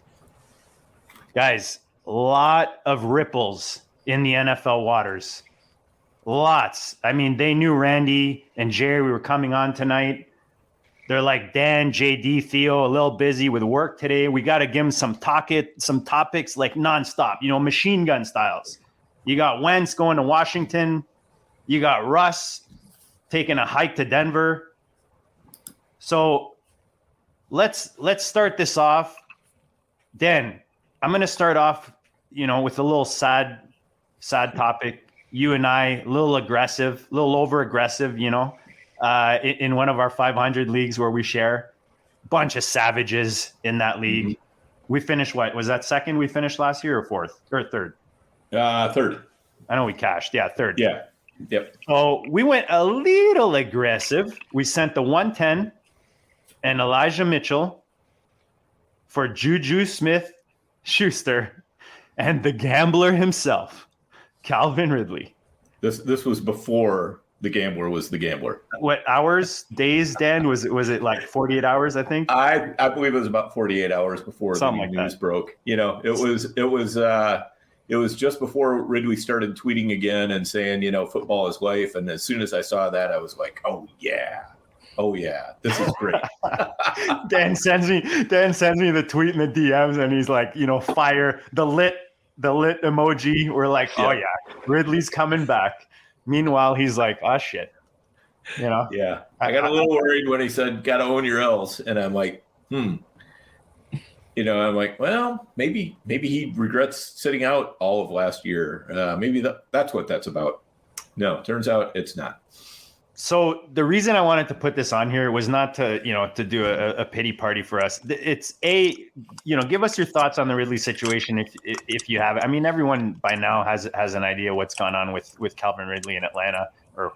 S3: Guys, a lot of ripples in the NFL waters. Lots. I mean, they knew Randy and Jerry, we were coming on tonight. They're like, Dan, JD, Theo, a little busy with work today. We got to give them some topics like nonstop, machine gun styles. You got Wentz going to Washington. You got Russ taking a hike to Denver. So let's start this off. Dan, I'm going to start off, with a little sad topic. You and I, a little aggressive, a little over aggressive, in one of our 500 leagues where we share. Bunch of savages in that league. Mm-hmm. We finished what? Was that second we finished last year or fourth or third?
S2: Third.
S3: I know we cashed. Yeah, third.
S2: Yeah. Yep.
S3: So we went a little aggressive. We sent the 110 and Elijah Mitchell for Juju Smith-Schuster and the gambler himself, Kelvin Ridley.
S2: This was before the gambler was the gambler.
S3: What days, Dan? Was it like 48 hours, I think?
S2: I believe it was about 48 hours before the news broke. It was just before Ridley started tweeting again and saying, football is life. And as soon as I saw that, I was like, oh yeah, this is great. Dan sends me the tweet in the DMs and he's like, fire the lit
S3: the lit emoji. We're like, oh yeah, Ridley's coming back. Meanwhile, he's like, oh shit. You know?
S2: Yeah. I got a little worried when he said, got to own your L's. And I'm like, You know, I'm like, well, maybe he regrets sitting out all of last year. Maybe that's what that's about. No, turns out it's not.
S3: So the reason I wanted to put this on here was not to, to do a pity party for us. It's give us your thoughts on the Ridley situation if you have it. I mean, everyone by now has an idea what's gone on with Kelvin Ridley in Atlanta, or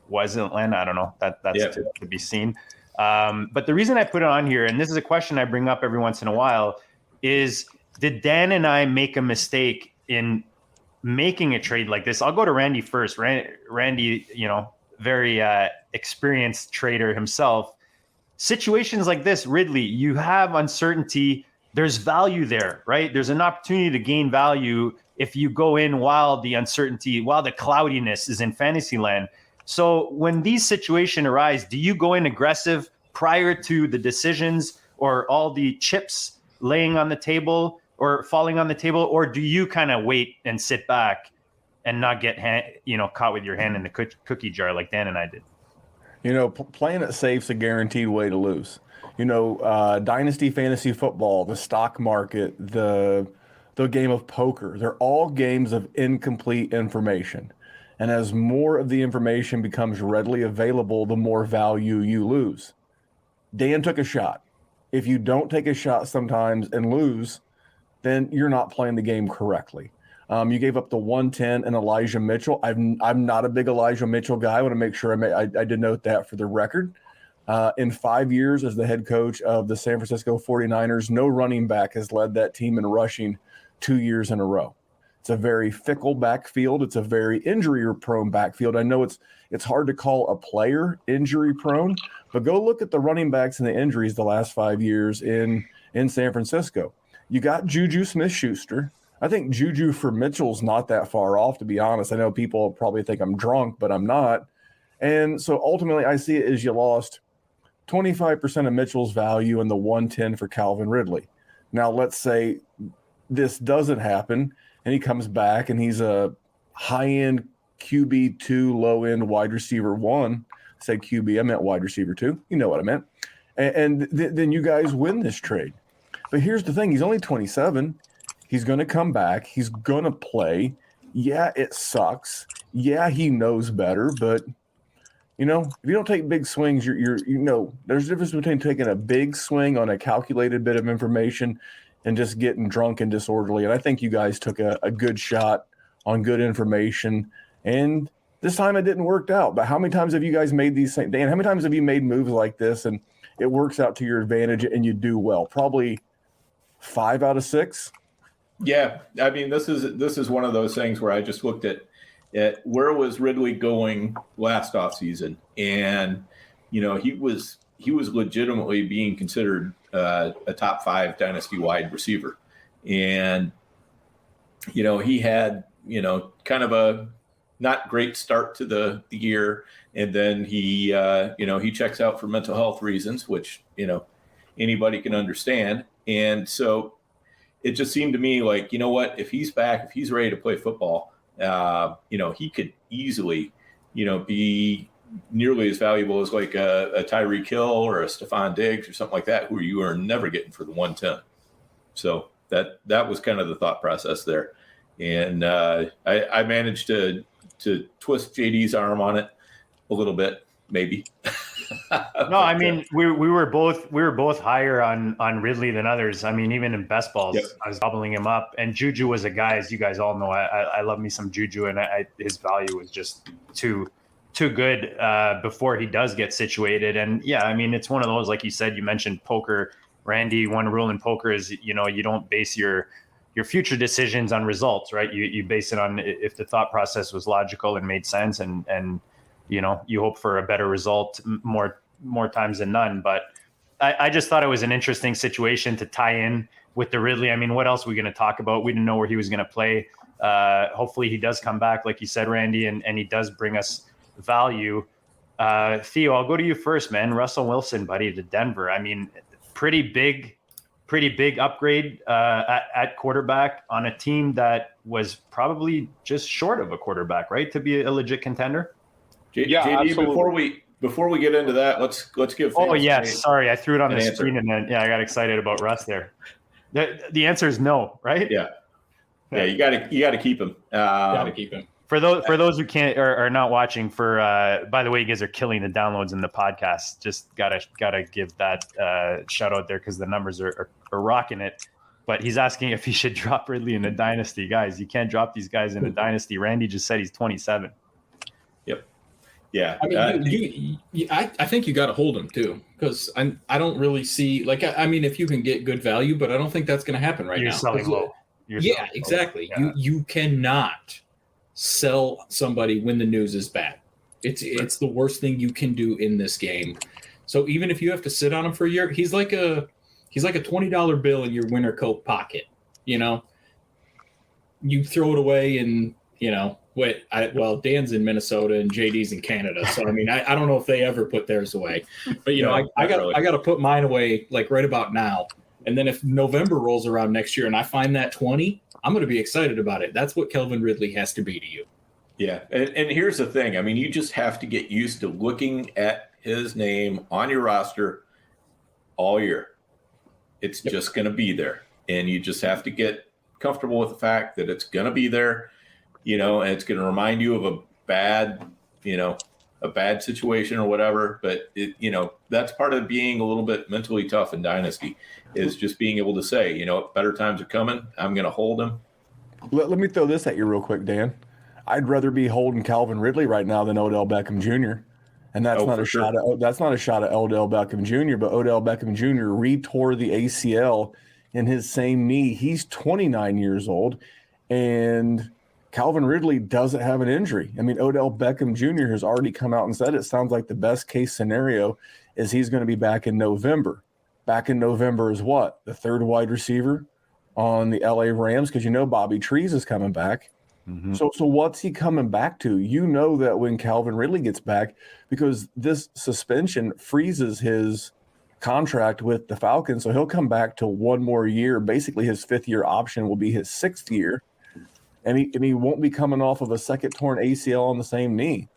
S3: was in Atlanta. I don't know. That's to be seen. But the reason I put it on here, and this is a question I bring up every once in a while, is did Dan and I make a mistake in making a trade like this? I'll go to Randy first. Randy, very experienced trader himself. Situations like this, Ridley, you have uncertainty. There's value there, right? There's an opportunity to gain value if you go in while the uncertainty, while the cloudiness is in fantasy land. So when these situations arise, do you go in aggressive prior to the decisions or all the chips laying on the table or falling on the table, or do you kind of wait and sit back and not get caught with your hand in the cookie jar like Dan and I did?
S1: Playing it safe's a guaranteed way to lose. Dynasty fantasy football, the stock market, the game of poker, they're all games of incomplete information. And as more of the information becomes readily available, the more value you lose. Dan took a shot. If you don't take a shot sometimes and lose, then you're not playing the game correctly. You gave up the 110 and Elijah Mitchell. I'm not a big Elijah Mitchell guy. I want to make sure I denote that for the record. In 5 years as the head coach of the San Francisco 49ers, no running back has led that team in rushing 2 years in a row. It's a very fickle backfield. It's a very injury-prone backfield. I know it's hard to call a player injury-prone, but go look at the running backs and the injuries the last 5 years in San Francisco. You got Juju Smith-Schuster. I think Juju for Mitchell's not that far off, to be honest. I know people probably think I'm drunk, but I'm not. And so ultimately I see it as you lost 25% of Mitchell's value and the 110 for Kelvin Ridley. Now let's say this doesn't happen and he comes back and he's a high-end QB2, low-end wide receiver 1. I said QB, I meant wide receiver 2. You know what I meant. And then you guys win this trade. But here's the thing. He's only 27. He's going to come back. He's going to play. Yeah, it sucks. Yeah, he knows better. But, if you don't take big swings, there's a difference between taking a big swing on a calculated bit of information and just getting drunk and disorderly. And I think you guys took a good shot on good information. And this time it didn't work out. But how many times have you guys made these things? Dan, how many times have you made moves like this and it works out to your advantage and you do well? Probably 5 out of 6.
S2: Yeah. I mean, this is one of those things where I just looked at where was Ridley going last offseason. And, he was legitimately being considered a top 5 dynasty wide receiver. And, he had, kind of a not great start to the year. And then he checks out for mental health reasons, which, anybody can understand. And so it just seemed to me like, if he's back, if he's ready to play football, he could easily, be nearly as valuable as like a Tyreek Hill or a Stephon Diggs or something like that, who you are never getting for the 110. So that was kind of the thought process there. And I managed to twist JD's arm on it a little bit, maybe.
S3: No, I mean, we were both higher on Ridley than others. I mean, even in best balls, yep. I was doubling him up. And Juju was a guy, as you guys all know, I love me some Juju, and his value was just too good before he does get situated. And yeah, I mean, it's one of those, like you said, you mentioned poker, Randy. One rule in poker is, you don't base your future decisions on results, right? You base it on if the thought process was logical and made sense, and you hope for a better result more times than none. But I just thought it was an interesting situation to tie in with the Ridley. I mean, what else are we going to talk about? We didn't know where he was going to play. Hopefully he does come back, like you said, Randy, and he does bring us value. Theo, I'll go to you first, man. Russell Wilson, buddy, to Denver. I mean, pretty big pretty big upgrade at quarterback on a team that was probably just short of a quarterback, right? To be a legit contender.
S4: Yeah,
S2: JD,
S4: absolutely.
S2: before we get into that, let's give.
S3: Oh yes, sorry, I threw it on the
S2: answer.
S3: screen and then I got excited about Russ there. The answer is no, right?
S2: Yeah, you got to keep him.
S6: Got to keep him.
S3: For those who can't or are not watching, by the way, you guys are killing the downloads in the podcast. Just gotta give that shout out there because the numbers are rocking it. But he's asking if he should drop Ridley in a dynasty. Guys, you can't drop these guys in a dynasty. Randy just said he's 27.
S2: Yep. Yeah.
S6: I mean, I think you got to hold him too, because I don't really see I mean, if you can get good value, but I don't think that's going to happen
S3: You're
S6: now.
S3: selling low.
S6: Yeah, exactly.
S3: Yeah.
S6: You cannot sell somebody when the news is bad. It's the worst thing you can do in this game. So even if you have to sit on him for a year, he's like a $20 bill in your winter coat pocket. You know, you throw it away and Dan's in Minnesota and JD's in Canada. So I mean, I don't know if they ever put theirs away, but I got to put mine away like right about now. And then if November rolls around next year and I find that 20, I'm going to be excited about it. That's what Kelvin Ridley has to be to you.
S2: Yeah. And here's the thing. I mean, you just have to get used to looking at his name on your roster all year. It's just going to be there. And you just have to get comfortable with the fact that it's going to be there, and it's going to remind you of a bad situation or whatever. But that's part of being a little bit mentally tough in Dynasty, is just being able to say, better times are coming. I'm going to hold him.
S1: Let me throw this at you real quick, Dan. I'd rather be holding Calvin Ridley right now than Odell Beckham Jr. And that's not a shot at Odell Beckham Jr., but Odell Beckham Jr. retore the ACL in his same knee. He's 29 years old, and Calvin Ridley doesn't have an injury. I mean, Odell Beckham Jr. has already come out and said it sounds like the best case scenario is he's going to be back in November. Back in November is what? The third wide receiver on the LA Rams, because Bobby Trees is coming back. Mm-hmm. So what's he coming back to? That when Calvin Ridley gets back, because this suspension freezes his contract with the Falcons, so he'll come back to one more year. Basically, his fifth-year option will be his sixth year, and he won't be coming off of a second torn ACL on the same knee.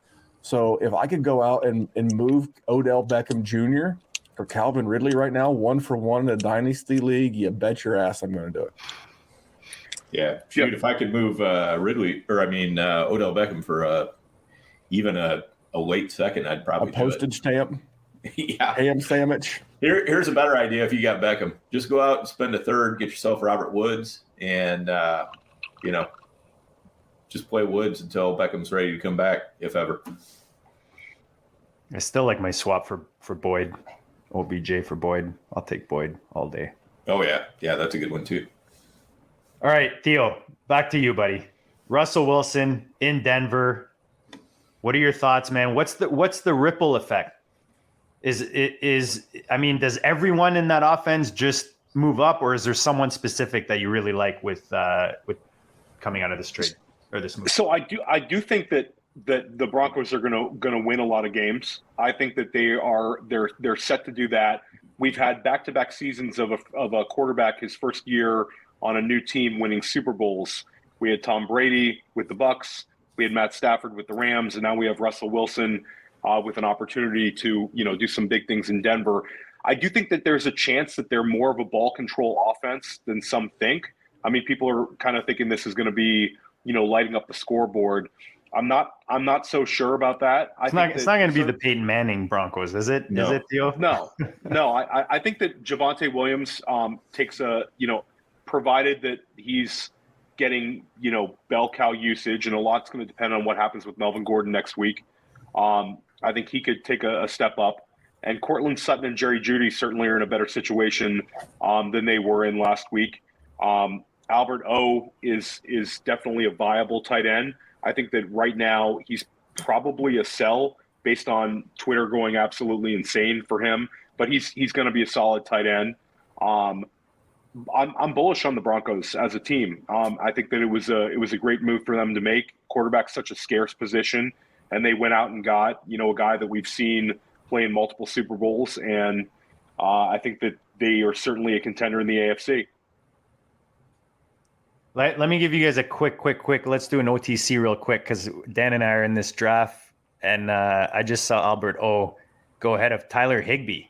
S1: So if I could go out and move Odell Beckham Jr. for Calvin Ridley right now, 1-for-1 in a dynasty league, you bet your ass I'm going to do it.
S2: Yeah, shoot, if I could move Odell Beckham for even a late second, I'd probably
S1: a postage stamp.
S2: Yeah,
S1: ham sandwich.
S2: Here's a better idea. If you got Beckham, just go out and spend a third, get yourself Robert Woods, and just play Woods until Beckham's ready to come back, if ever.
S3: I still like my swap for Boyd, OBJ for Boyd. I'll take Boyd all day.
S2: Oh yeah, that's a good one too.
S3: All right, Theo, back to you, buddy. Russell Wilson in Denver. What are your thoughts, man? What's the ripple effect? Does everyone in that offense just move up, or is there someone specific that you really like with coming out of this trade or this move?
S4: So I do think that the Broncos are gonna win a lot of games. I think that they're set to do that. We've had back-to-back seasons of a quarterback his first year on a new team winning Super Bowls. We had Tom Brady with the Bucs, we had Matt Stafford with the Rams, and now we have Russell Wilson with an opportunity to do some big things in Denver. I do think that there's a chance that they're more of a ball control offense than some think. I mean, people are kind of thinking this is going to be lighting up the scoreboard. I'm not so sure about that.
S3: It's not going to be the Peyton Manning Broncos, is it?
S2: No.
S3: Is it, Theo?
S4: No. I think that Javonte Williams takes provided that he's getting, bell cow usage, and a lot's going to depend on what happens with Melvin Gordon next week. I think he could take a step up. And Cortland Sutton and Jerry Jeudy certainly are in a better situation than they were in last week. Albert O is definitely a viable tight end. I think that right now he's probably a sell based on Twitter going absolutely insane for him, but he's going to be a solid tight end. I'm bullish on the Broncos as a team. I think that it was a great move for them to make. Quarterback's such a scarce position, and they went out and got a guy that we've seen play in multiple Super Bowls, and I think that they are certainly a contender in the AFC.
S3: Let me give you guys a quick. Let's do an OTC real quick because Dan and I are in this draft, and I just saw Albert O go ahead of Tyler Higbee.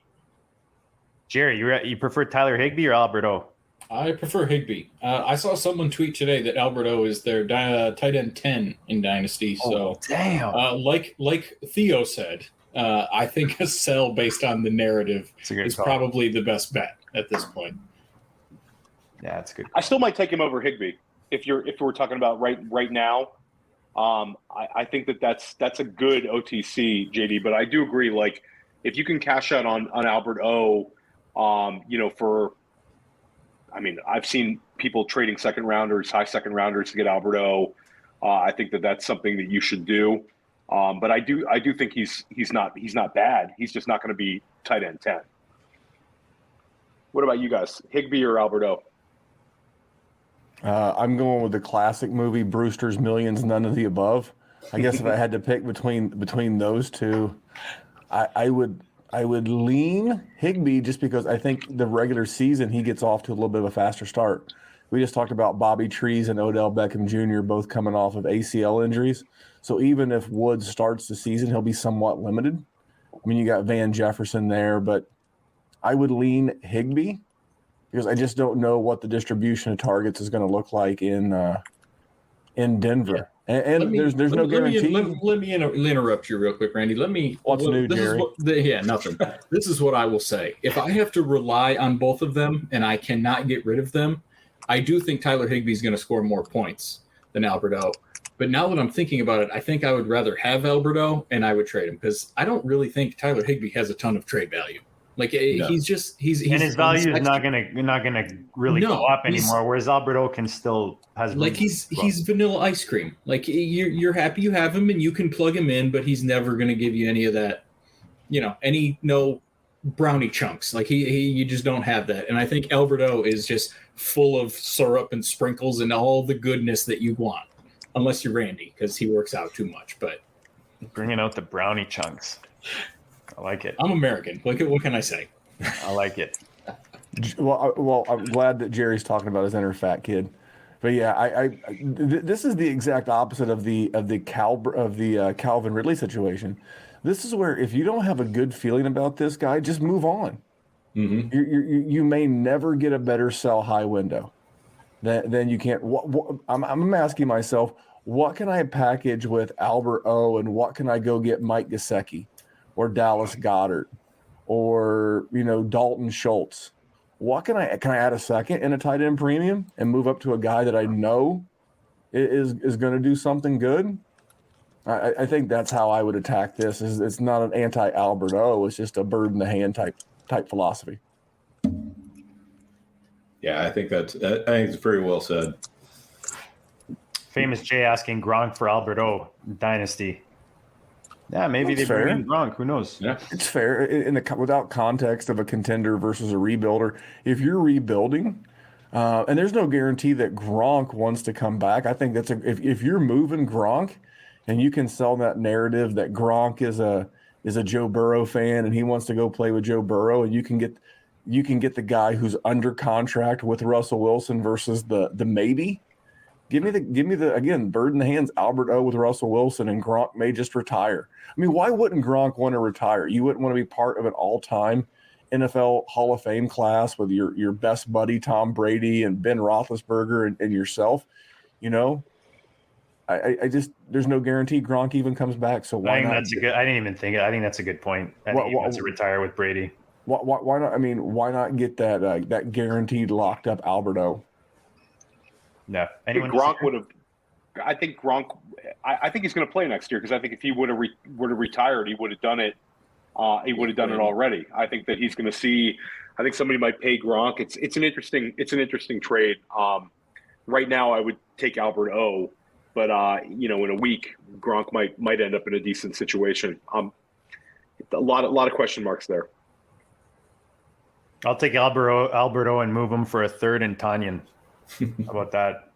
S3: Jerry, you prefer Tyler Higbee or Albert O?
S6: I prefer Higbee. I saw someone tweet today that Albert O is their tight end 10 in Dynasty. So
S3: damn.
S6: Like Theo said, I think a sell based on the narrative is probably the best bet at this point.
S3: Yeah, that's good.
S4: I still might take him over Higbee if we're talking about right now. I think that's a good OTC, JD. But I do agree. Like, if you can cash out on Albert O, I've seen people trading high second rounders to get Albert O. I think that's something that you should do. But I do think he's not bad. He's just not going to be tight end 10. What about you guys, Higbee or Albert O?
S1: I'm going with the classic movie Brewster's Millions, None of the Above. I guess if I had to pick between those two, I would lean Higbee just because I think the regular season he gets off to a little bit of a faster start. We just talked about Bobby Trees and Odell Beckham Jr. both coming off of ACL injuries. So even if Woods starts the season, he'll be somewhat limited. I mean, you got Van Jefferson there, but I would lean Higbee because I just don't know what the distribution of targets is going to look like in Denver. Yeah. And there's no guarantee.
S6: Let me interrupt you real quick, Randy.
S1: What's new, Jerry?
S6: Nothing. This is what I will say. If I have to rely on both of them and I cannot get rid of them, I do think Tyler Higbee is going to score more points than Albert O. But now that I'm thinking about it, I think I would rather have Albert O and I would trade him because I don't really think Tyler Higbee has a ton of trade value. Like he's and
S3: his value is not gonna really go up anymore. Whereas Albert O can still has
S6: he's vanilla ice cream. Like you're happy you have him and you can plug him in, but he's never gonna give you any of that, no brownie chunks. Like you just don't have that. And I think Albert O is just full of syrup and sprinkles and all the goodness that you want, unless you're Randy because he works out too much. But
S3: bringing out the brownie chunks. I like it.
S6: I'm American. What can I say?
S3: I like it.
S1: Well, I'm glad that Jerry's talking about his inner fat kid. But yeah, this is the exact opposite of the Calvin Ridley situation. This is where if you don't have a good feeling about this guy, just move on. Mm-hmm. You may never get a better sell high window than you can't. I'm asking myself, what can I package with Albert O and what can I go get Mike Gesicki? Or Dallas Goedert, or Dalton Schultz. What can I add a second in a tight end premium and move up to a guy that I know is going to do something good? I think that's how I would attack this. It's not an anti-Albert O. It's just a bird in the hand type philosophy.
S2: Yeah, I think it's very well said.
S3: Famous Jay asking Gronk for Albert O Dynasty. Yeah, maybe they bring in Gronk. Who knows?
S2: Yeah,
S1: it's fair without context of a contender versus a rebuilder. If you're rebuilding, and there's no guarantee that Gronk wants to come back. I think that's if you're moving Gronk, and you can sell that narrative that Gronk is a Joe Burrow fan and he wants to go play with Joe Burrow, and you can get the guy who's under contract with Russell Wilson versus the maybe. Give me the again, bird in the hands, Albert O with Russell Wilson, and Gronk may just retire. I mean, why wouldn't Gronk want to retire? You wouldn't want to be part of an all-time NFL Hall of Fame class with your best buddy Tom Brady and Ben Roethlisberger and yourself. I just there's no guarantee Gronk even comes back. So why not?
S3: I didn't even think it. I think that's a good point. I think he wants to retire with Brady.
S1: Why not? I mean, why not get that guaranteed locked up Albert O?
S3: No,
S4: Gronk would have. I think Gronk. I think he's going to play next year because I think if he would have retired, he would have done it. He would have done it already. I think that he's going to see. I think somebody might pay Gronk. It's an interesting trade. Right now, I would take Albert O, but in a week, Gronk might end up in a decent situation. A lot of question marks there.
S3: I'll take Albert O and move him for a third and Tanyan. How about that?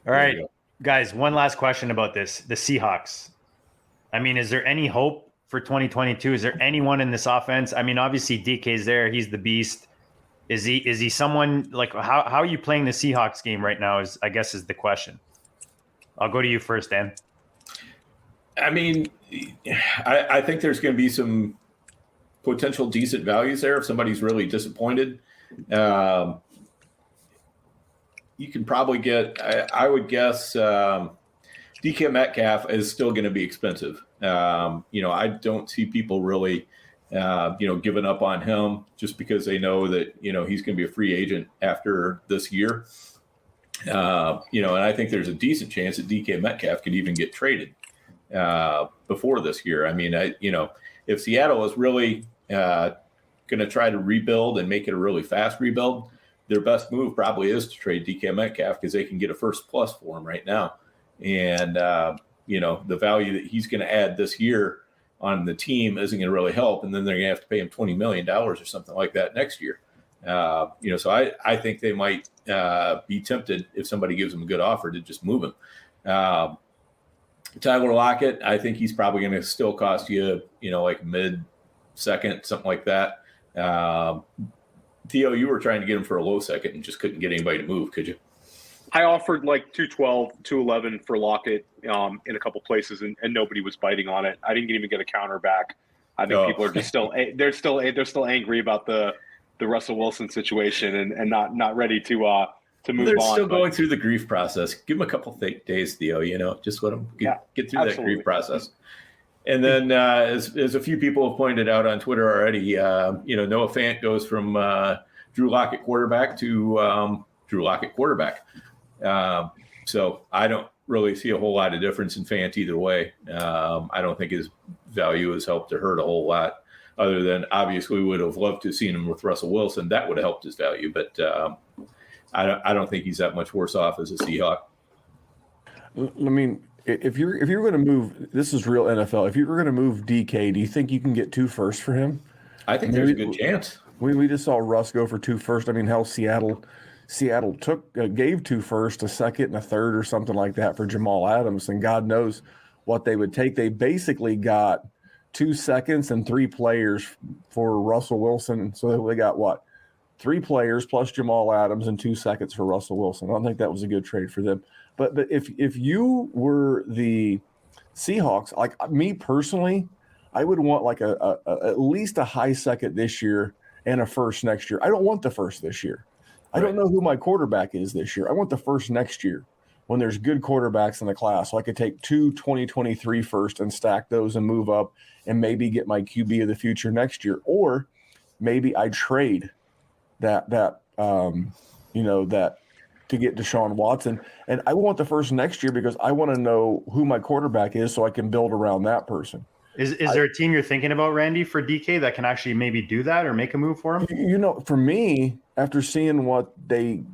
S3: All right, guys, one last question about this. The Seahawks. I mean, is there any hope for 2022? Is there anyone in this offense? I mean, obviously DK's there. He's the beast. Is he someone like how are you playing the Seahawks game right now is the question. I'll go to you first, Dan.
S2: I mean, I think there's going to be some potential decent values there if somebody's really disappointed. You can probably get, I would guess, DK Metcalf is still going to be expensive. I don't see people really, giving up on him just because they know that, he's going to be a free agent after this year. And I think there's a decent chance that DK Metcalf could even get traded before this year. I mean, if Seattle is really going to try to rebuild and make it a really fast rebuild, their best move probably is to trade DK Metcalf because they can get a first plus for him right now. And, the value that he's going to add this year on the team isn't going to really help. And then they're going to have to pay him $20 million or something like that next year. So I think they might be tempted if somebody gives them a good offer to just move him. Tyler Lockett, I think he's probably going to still cost you, like mid-second, something like that. Theo, you were trying to get him for a low second and just couldn't get anybody to move, could you?
S4: I offered like 212, 211 for Lockett in a couple places, and nobody was biting on it. I didn't even get a counter back. I think people are just they're still angry about the Russell Wilson situation and not ready to move on.
S2: They're still going through the grief process. Give them a couple days, Theo. Just let them get through that grief process. And then, as a few people have pointed out on Twitter already, Noah Fant goes from Drew Lockett quarterback to Drew Lockett quarterback. So I don't really see a whole lot of difference in Fant either way. I don't think his value has helped or hurt a whole lot, other than obviously we would have loved to have seen him with Russell Wilson. That would have helped his value, but I don't think he's that much worse off as a Seahawk.
S1: I mean, if you're going to move, this is real NFL. If you're going to move DK, do you think you can get 2 firsts for him?
S2: I think there's a good chance.
S1: We just saw Russ go for 2 firsts. I mean, hell, Seattle gave 2 firsts, a second, and a third, or something like that for Jamal Adams, and God knows what they would take. They basically got 2 seconds and 3 players for Russell Wilson. So they got what? 3 players plus Jamal Adams and 2 seconds for Russell Wilson. I don't think that was a good trade for them. But if you were the Seahawks, like me personally, I would want like at least a high second this year and a first next year. I don't want the first this year. I don't know who my quarterback is this year. I want the first next year when there's good quarterbacks in the class. So I could take 2 2023 first and stack those and move up and maybe get my QB of the future next year. Or maybe I trade that to get Desean Watson. And I want the first next year because I want to know who my quarterback is so I can build around that person.
S3: Is there a team you're thinking about, Randy, for DK that can actually maybe do that or make a move for him?
S1: For me, after seeing what they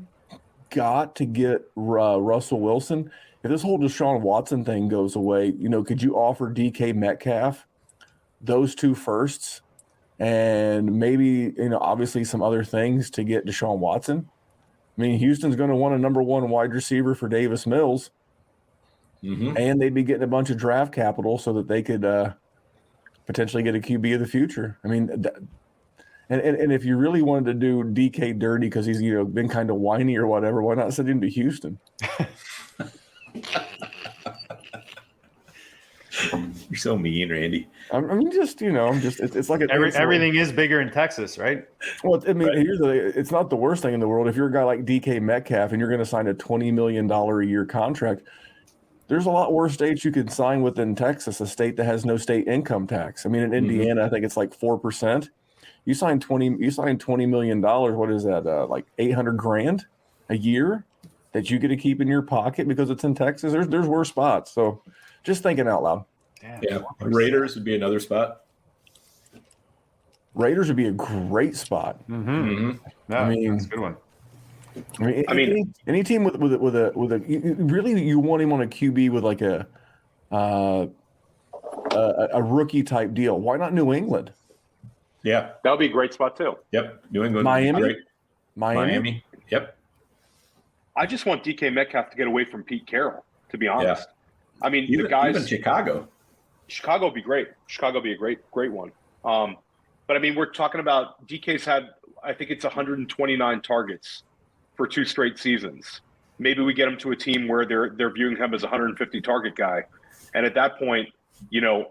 S1: got to get Russell Wilson, if this whole Desean Watson thing goes away, could you offer DK Metcalf those 2 firsts and maybe, obviously some other things to get Desean Watson? I mean, Houston's going to want a number 1 wide receiver for Davis Mills, and they'd be getting a bunch of draft capital so that they could potentially get a QB of the future. I mean, and if you really wanted to do DK dirty because he's been kind of whiny or whatever, why not send him to Houston?
S2: You're so mean, Randy.
S1: I mean, it's like
S3: everything is bigger in Texas, right?
S1: Well, I mean, it's not the worst thing in the world. If you're a guy like DK Metcalf and you're going to sign a $20 million a year contract, there's a lot worse states you could sign within Texas, a state that has no state income tax. I mean, in Indiana, I think it's like 4%. You sign $20 million. What is that? Like $800,000 a year that you get to keep in your pocket because it's in Texas. There's worse spots. So, just thinking out loud.
S3: Damn,
S2: yeah, Raiders would be another spot.
S1: Raiders would be a great spot.
S3: Yeah,
S1: I mean,
S3: that's a good one.
S1: I mean, any team with a you want him on a QB with like a rookie type deal. Why not New England?
S2: Yeah,
S4: that would be a great spot too.
S2: Yep, New England.
S1: Miami.
S2: Yep.
S4: I just want DK Metcalf to get away from Pete Carroll, to be honest.
S2: Yeah.
S4: I mean,
S2: even Chicago.
S4: Chicago would be great. Chicago would be a great one. But I mean, we're talking about DK's had, I think it's 129 targets for 2 straight seasons. Maybe we get him to a team where they're viewing him as a 150 target guy. And at that point, you know,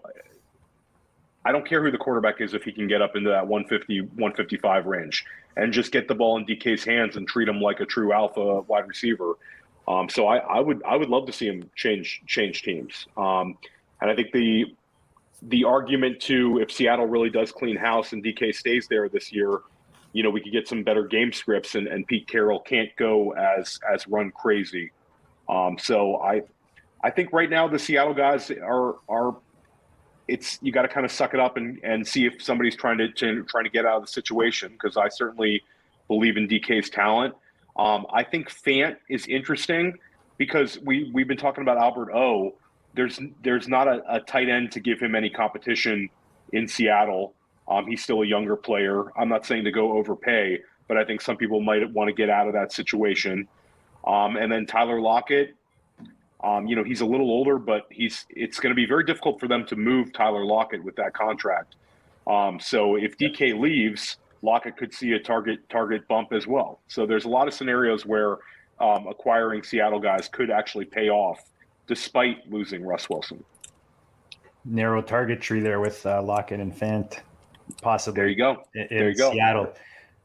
S4: I don't care who the quarterback is if he can get up into that 150, 155 range and just get the ball in DK's hands and treat him like a true alpha wide receiver. So I would love to see him change teams. And I think the argument too, if Seattle really does clean house and DK stays there this year, you know, we could get some better game scripts and Pete Carroll can't go as run crazy. So I think right now the Seattle guys are you got to kind of suck it up and see if somebody's trying to get out of the situation, because I certainly believe in DK's talent. I think Fant is interesting because we've been talking about Albert O. There's not a tight end to give him any competition in Seattle. He's still a younger player. I'm not saying to go overpay, but I think some people might want to get out of that situation. And then Tyler Lockett, you know, he's a little older, but it's going to be very difficult for them to move Tyler Lockett with that contract. So if DK leaves, Lockett could see a target bump as well. So there's a lot of scenarios where acquiring Seattle guys could actually pay off despite losing Russ Wilson.
S3: Narrow target tree there with Lockett and Fant, possibly.
S4: There you go.
S3: In Seattle.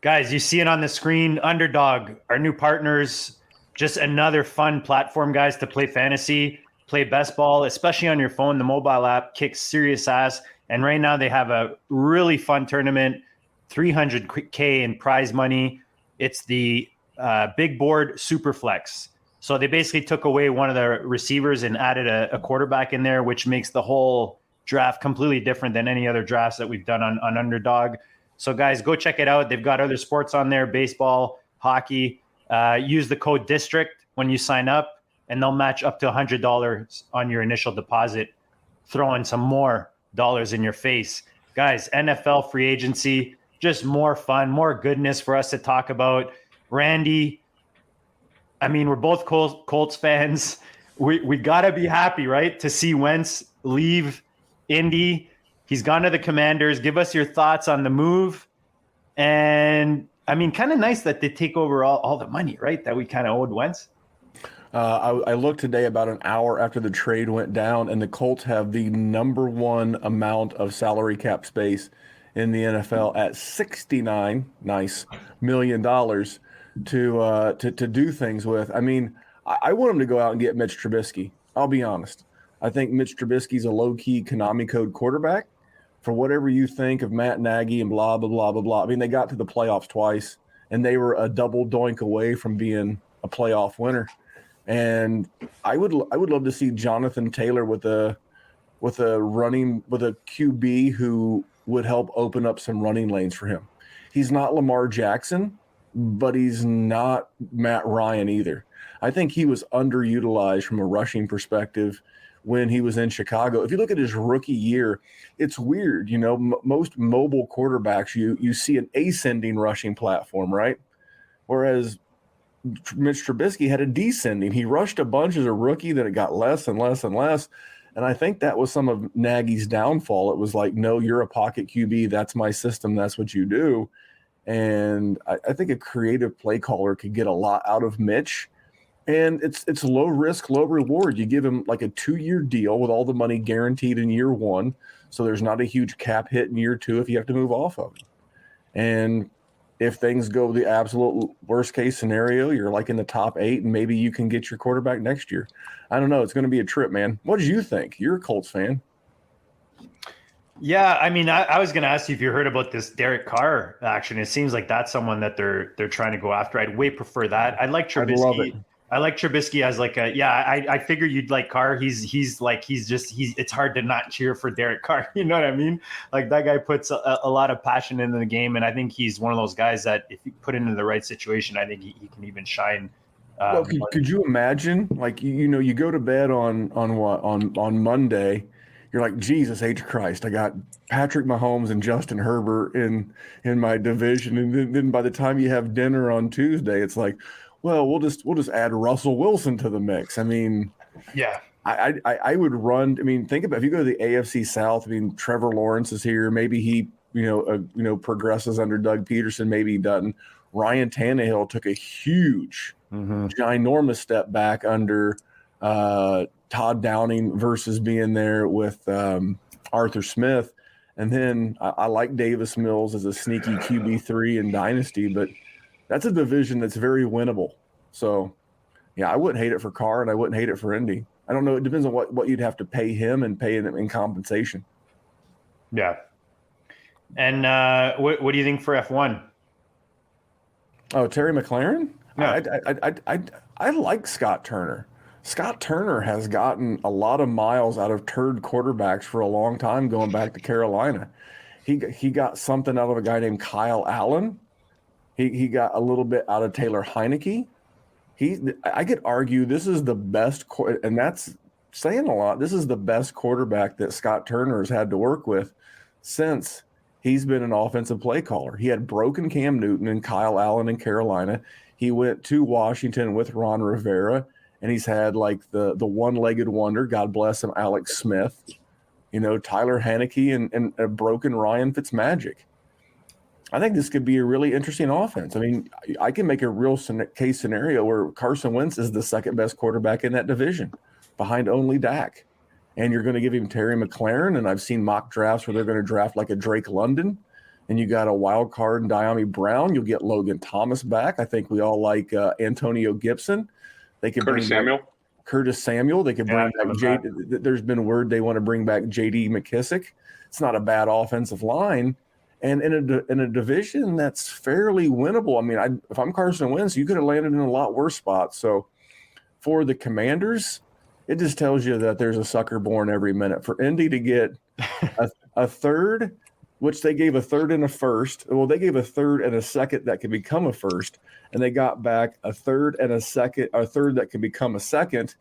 S3: Guys, you see it on the screen. Underdog, our new partners. Just another fun platform, guys, to play fantasy, play best ball, especially on your phone. The mobile app kicks serious ass. And right now they have a really fun tournament, $300K in prize money. It's the Big Board Superflex. So they basically took away one of the receivers and added a quarterback in there, which makes the whole draft completely different than any other drafts that we've done on Underdog. So, guys, go check it out. They've got other sports on there, baseball, hockey. Use the code DISTRICT when you sign up, and they'll match up to $100 on your initial deposit, throwing some more dollars in your face. Guys, NFL free agency, just more fun, more goodness for us to talk about. Randy, I mean, we're both Colts fans. We got to be happy, right, to see Wentz leave Indy. He's gone to the Commanders. Give us your thoughts on the move. And I mean, kind of nice that they take over all the money, right, that we kind of owed Wentz.
S1: I looked today about an hour after the trade went down, and the Colts have the #1 amount of salary cap space in the NFL at $69 million to do things with. I mean, I want them to go out and get Mitch Trubisky. I'll be honest. I think Mitch Trubisky's a low-key Konami code quarterback. For whatever you think of Matt Nagy and blah, blah, blah, blah, blah. I mean, they got to the playoffs twice, and they were a double doink away from being a playoff winner. And I would love to see Jonathan Taylor with a QB who would help open up some running lanes for him. He's not Lamar Jackson, but he's not Matt Ryan either. I think he was underutilized from a rushing perspective when he was in Chicago. If you look at his rookie year, it's weird. You know, most mobile quarterbacks, you see an ascending rushing platform, right? Whereas Mitch Trubisky had a descending. He rushed a bunch as a rookie, then it got less and less and less. And I think that was some of Nagy's downfall. It was like, no, you're a pocket QB. That's my system. That's what you do. And I think a creative play caller could get a lot out of Mitch. And it's low risk, low reward. You give him like a 2-year deal with all the money guaranteed in year 1. So there's not a huge cap hit in year 2 if you have to move off of it. And if things go the absolute worst case scenario, you're like in the top 8 and maybe you can get your quarterback next year. I don't know. It's going to be a trip, man. What did you think? You're a Colts fan.
S3: Yeah, I mean, I was going to ask you if you heard about this Derek Carr action. It seems like that's someone that they're trying to go after. I'd way prefer that. I like Trubisky.
S1: I love it.
S3: I like Trubisky as like I figure you'd like Carr. He's it's hard to not cheer for Derek Carr. You know what I mean? Like that guy puts a lot of passion into the game. And I think he's one of those guys that if you put into the right situation, I think he can even shine.
S1: Well, could you imagine, like, you go to bed on Monday, you're like, Jesus H. Christ, I got Patrick Mahomes and Justin Herbert in my division. And then by the time you have dinner on Tuesday, it's like, well, we'll just add Russell Wilson to the mix. I mean,
S3: yeah,
S1: I would run. I mean, think about if you go to the AFC South. I mean, Trevor Lawrence is here. Maybe he, progresses under Doug Peterson. Maybe he doesn't. Ryan Tannehill took a huge, ginormous step back under Todd Downing versus being there with Arthur Smith. And then I like Davis Mills as a sneaky QB3 in Dynasty, but that's a division that's very winnable. So, yeah, I wouldn't hate it for Carr, and I wouldn't hate it for Indy. I don't know. It depends on what you'd have to pay him and pay him in compensation.
S3: Yeah. And what do you think for F1?
S1: Oh, Terry McLaren?
S3: Yeah.
S1: I like Scott Turner. Scott Turner has gotten a lot of miles out of turd quarterbacks for a long time going back to Carolina. He got something out of a guy named Kyle Allen. He got a little bit out of Taylor Heineke. I could argue this is the best, and that's saying a lot. This is the best quarterback that Scott Turner has had to work with since he's been an offensive play caller. He had broken Cam Newton and Kyle Allen in Carolina. He went to Washington with Ron Rivera, and he's had like the one-legged wonder, God bless him, Alex Smith, Tyler Heineke and a broken Ryan Fitzmagic. I think this could be a really interesting offense. I mean, I can make a real case scenario where Carson Wentz is the second best quarterback in that division behind only Dak. And you're going to give him Terry McLaren, and I've seen mock drafts where they're going to draft like a Drake London, and you got a wild card in Diami Brown. You'll get Logan Thomas back. I think we all like Antonio Gibson. They could
S4: Curtis Samuel.
S1: Curtis Samuel. They could bring back there's been word they want to bring back J.D. McKissick. It's not a bad offensive line. And in a division that's fairly winnable. I mean, if I'm Carson Wentz, you could have landed in a lot worse spots. So for the Commanders, it just tells you that there's a sucker born every minute. For Indy to get a third, which they gave a third and a first. Well, they gave a third and a second that could become a first, and they got back a third and a second, a third that can become a second.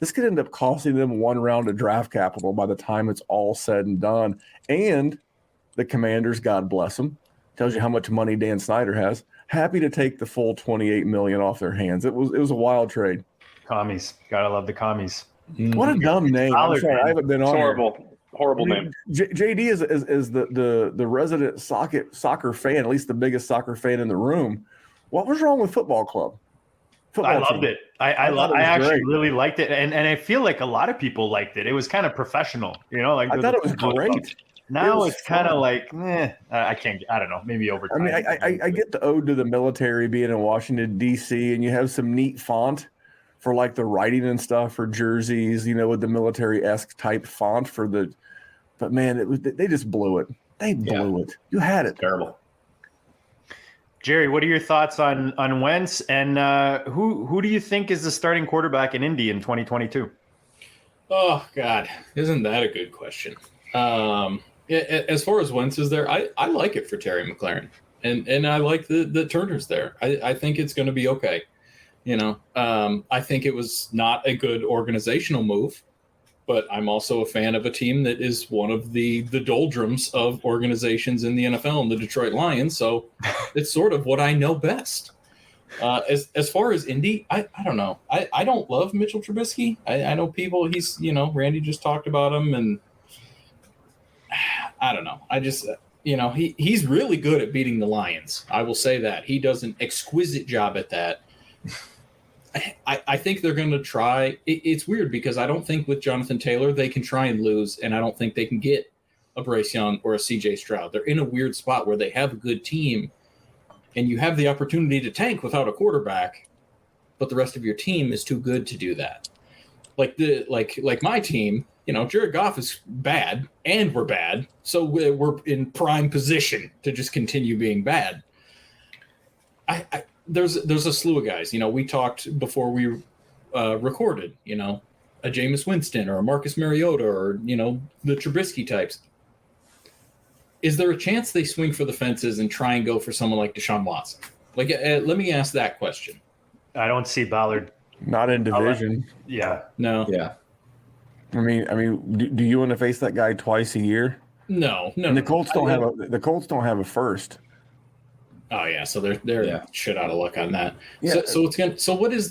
S1: This could end up costing them one round of draft capital by the time it's all said and done. And the Commanders, God bless them, tells you how much money Dan Snyder has. Happy to take the full $28 million off their hands. It was a wild trade.
S3: Commies, gotta love the commies.
S1: What a dumb name! I'm sorry, I haven't been on.
S4: Horrible name.
S1: JD is the resident soccer fan, at least the biggest soccer fan in the room. What was wrong with football club?
S3: I loved it. I actually really liked it, and I feel like a lot of people liked it. It was kind of professional, like
S1: I thought it was great.
S3: Club. Now it's kind of like, I can't. I don't know. Maybe over time.
S1: I mean, I get the ode to the military being in Washington D.C. and you have some neat font for like the writing and stuff for jerseys, with the military-esque type font for the. But man, they just blew it. They blew it. You had it.
S2: Terrible.
S3: Jerry, what are your thoughts on Wentz, and who do you think is the starting quarterback in Indy in 2022?
S6: Oh God, isn't that a good question? As far as Wentz is there, I like it for Terry McLaren, and I like the Turners there. I think it's going to be okay. I think it was not a good organizational move, but I'm also a fan of a team that is one of the doldrums of organizations in the NFL, and the Detroit Lions. So it's sort of what I know best. As far as Indy, I don't know. I don't love Mitchell Trubisky. I know people. He's Randy just talked about him, and I don't know. I just he's really good at beating the Lions. I will say that he does an exquisite job at that. I think they're going to try. It's weird because I don't think with Jonathan Taylor they can try and lose, and I don't think they can get a Bryce Young or a CJ Stroud. They're in a weird spot where they have a good team, and you have the opportunity to tank without a quarterback, but the rest of your team is too good to do that. Like my team, Jared Goff is bad, and we're bad, so we're in prime position to just continue being bad. There's a slew of guys. We talked before we recorded. A Jameis Winston or a Marcus Mariota or the Trubisky types. Is there a chance they swing for the fences and try and go for someone like Desean Watson? Let me ask that question.
S3: I don't see Ballard.
S1: Not in division.
S3: Yeah.
S6: No.
S2: Yeah.
S1: I mean, do you want to face that guy twice a year?
S6: No.
S1: And the Colts don't have a first.
S6: Oh yeah, so they're shit out of luck on that.
S1: Yeah.
S6: So what is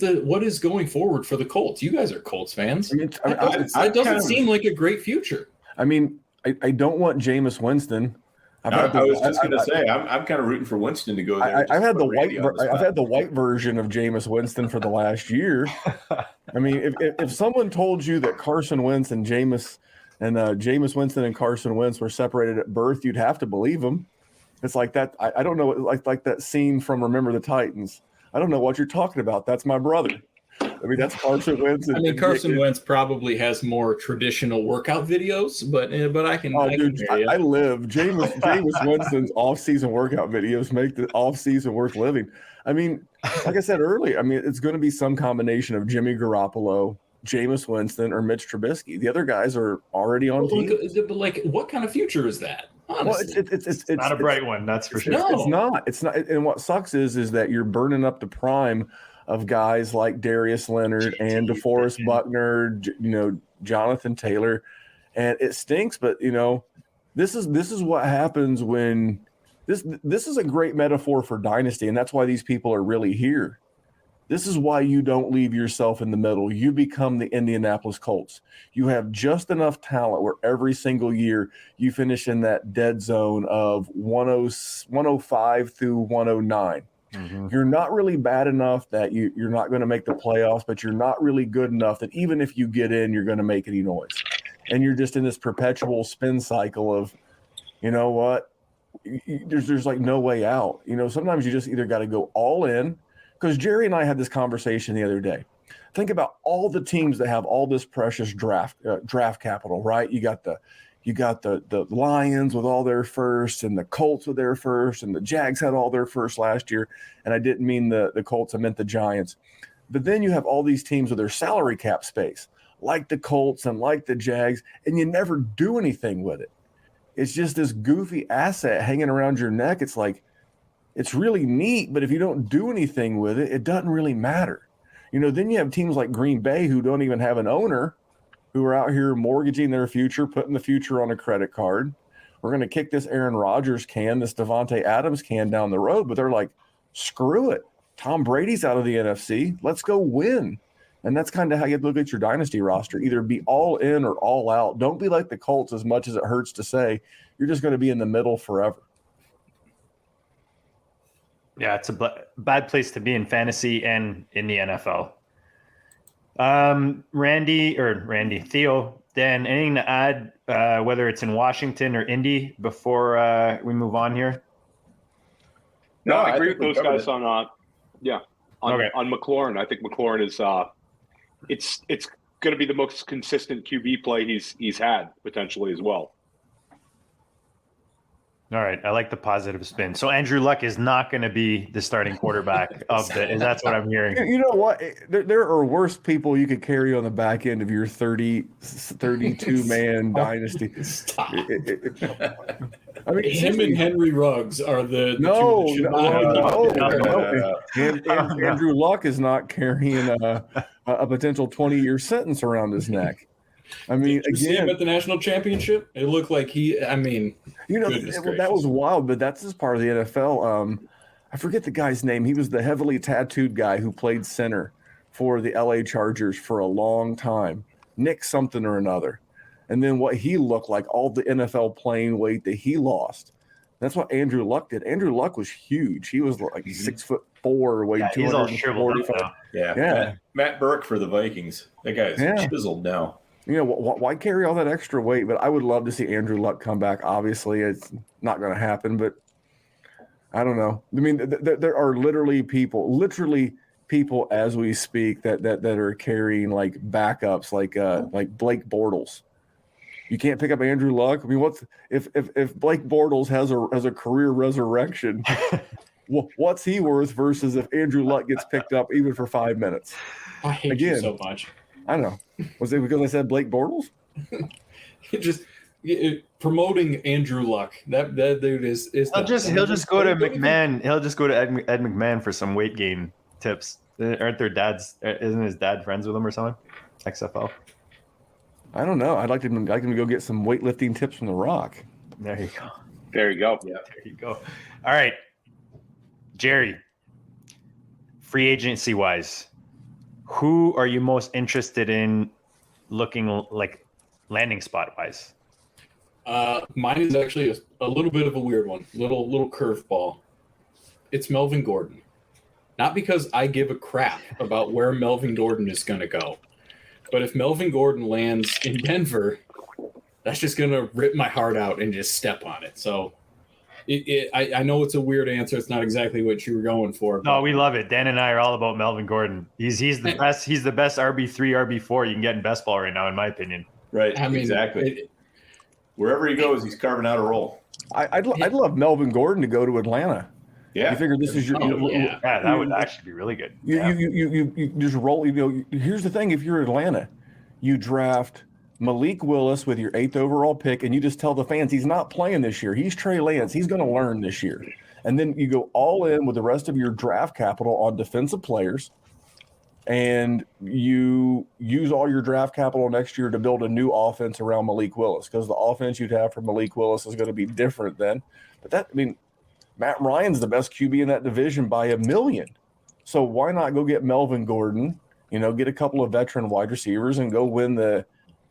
S6: going forward for the Colts? You guys are Colts fans.
S1: I mean,
S6: It doesn't seem like a great future.
S1: I mean, I don't want Jameis Winston.
S2: I was just going to say I'm kind of rooting for Winston to go there.
S1: I've had the white version of Jameis Winston for the last year. I mean, if someone told you that Carson Wentz and Jameis Winston and Carson Wentz were separated at birth, you'd have to believe them. It's like that. I don't know, like that scene from Remember the Titans. I don't know what you're talking about. That's my brother. I mean, that's Carson Wentz.
S6: Carson Wentz probably has more traditional workout videos, but I can.
S1: I live Jameis Winston's off-season workout videos make the off-season worth living. I mean, like I said earlier, I mean, it's going to be some combination of Jimmy Garoppolo, Jameis Winston, or Mitch Trubisky. The other guys are already on teams.
S6: But like, what kind of future is that? Honestly,
S3: well, it's not a bright one. That's for sure.
S1: It's not. And what sucks is that you're burning up the prime of guys like Darius Leonard and DeForest Buckner, Jonathan Taylor, and it stinks. But this is what happens when this is a great metaphor for dynasty, and that's why these people are really here. This is why you don't leave yourself in the middle. You become the Indianapolis Colts. You have just enough talent where every single year you finish in that dead zone of 105 through 109. Mm-hmm. You're not really bad enough that you're not going to make the playoffs, but you're not really good enough that even if you get in, you're going to make any noise. And you're just in this perpetual spin cycle of, you know what, there's like no way out. Sometimes you just either got to go all in. Because Jerry and I had this conversation the other day. Think about all the teams that have all this precious draft capital, right? You got the Lions with all their firsts, and the Colts with their first, and the Jags had all their first last year. And I didn't mean the Colts, I meant the Giants. But then you have all these teams with their salary cap space, like the Colts and like the Jags, and you never do anything with it. It's just this goofy asset hanging around your neck. It's like, it's really neat, but if you don't do anything with it, it doesn't really matter. Then you have teams like Green Bay who don't even have an owner, who are out here mortgaging their future, putting the future on a credit card. We're going to kick this Aaron Rodgers can, this Devontae Adams can down the road, but they're like, screw it. Tom Brady's out of the NFC. Let's go win. And that's kind of how you look at your dynasty roster. Either be all in or all out. Don't be like the Colts, as much as it hurts to say. You're just going to be in the middle forever.
S3: Yeah, it's a bad place to be in fantasy and in the NFL. Theo, Dan, anything to add, whether it's in Washington or Indy, before we move on here?
S4: No, I agree with those guys on McLaurin. I think McLaurin is it's going to be the most consistent QB play he's had potentially as well.
S3: All right, I like the positive spin. So Andrew Luck is not going to be the starting quarterback of the. That's what I'm hearing.
S1: You know what? There are worse people you could carry on the back end of your 32-man dynasty.
S6: Stop.
S1: I mean,
S6: him and Henry Ruggs are the
S1: no.
S6: two.
S1: Andrew Luck is not carrying a potential 20-year sentence around his neck. I mean,
S6: did you see him at the national championship? It looked like that
S1: was wild, but that's just part of the NFL. I forget the guy's name. He was the heavily tattooed guy who played center for the LA Chargers for a long time. Nick something or another. And then what he looked like, all the NFL playing weight that he lost. That's what Andrew Luck did. Andrew Luck was huge. He was like 6'4", weighed 245.
S2: Yeah. Matt Burke for the Vikings. That guy's chiseled now.
S1: Why carry all that extra weight? But I would love to see Andrew Luck come back. Obviously, it's not going to happen, but I don't know. I mean, there are literally people as we speak that are carrying like backups, like Blake Bortles. You can't pick up Andrew Luck. I mean, if Blake Bortles has a career resurrection? What's he worth versus if Andrew Luck gets picked up even for 5 minutes?
S6: I hate you so much.
S1: I don't know. Was it because I said Blake Bortles?
S6: Promoting Andrew Luck. That dude is.
S3: He'll just go to McMahon. He'll just go to Ed McMahon for some weight gain tips. Aren't their dads? Isn't his dad friends with him or something? XFL.
S1: I don't know. I'd like him to go get some weightlifting tips from The Rock.
S3: There you go.
S4: There you go.
S3: Yeah. There you go. All right. Jerry, free agency wise, who are you most interested in looking like landing spot wise?
S6: Mine is actually a little bit of a weird one, little curveball. It's Melvin Gordon. Not because I give a crap about where Melvin Gordon is going to go, but if Melvin Gordon lands in Denver, that's just going to rip my heart out and just step on it. So I know it's a weird answer. It's not exactly what you were going for.
S3: No, we love it. Dan and I are all about Melvin Gordon. He's the best. He's the best RB3, RB4 you can get in best ball right now, in my opinion.
S2: Right. I mean, exactly. Wherever he goes, he's carving out a role.
S1: I'd love Melvin Gordon to go to Atlanta.
S2: Yeah.
S1: You figure this is your
S3: yeah, that would actually be really good.
S1: You just roll. Here's the thing: if you're Atlanta, you draft Malik Willis with your 8th overall pick, and you just tell the fans he's not playing this year. He's Trey Lance. He's going to learn this year, and then you go all in with the rest of your draft capital on defensive players, and you use all your draft capital next year to build a new offense around Malik Willis, because the offense you'd have for Malik Willis is going to be different then. But Matt Ryan's the best QB in that division by a million. So why not go get Melvin Gordon, get a couple of veteran wide receivers and go win the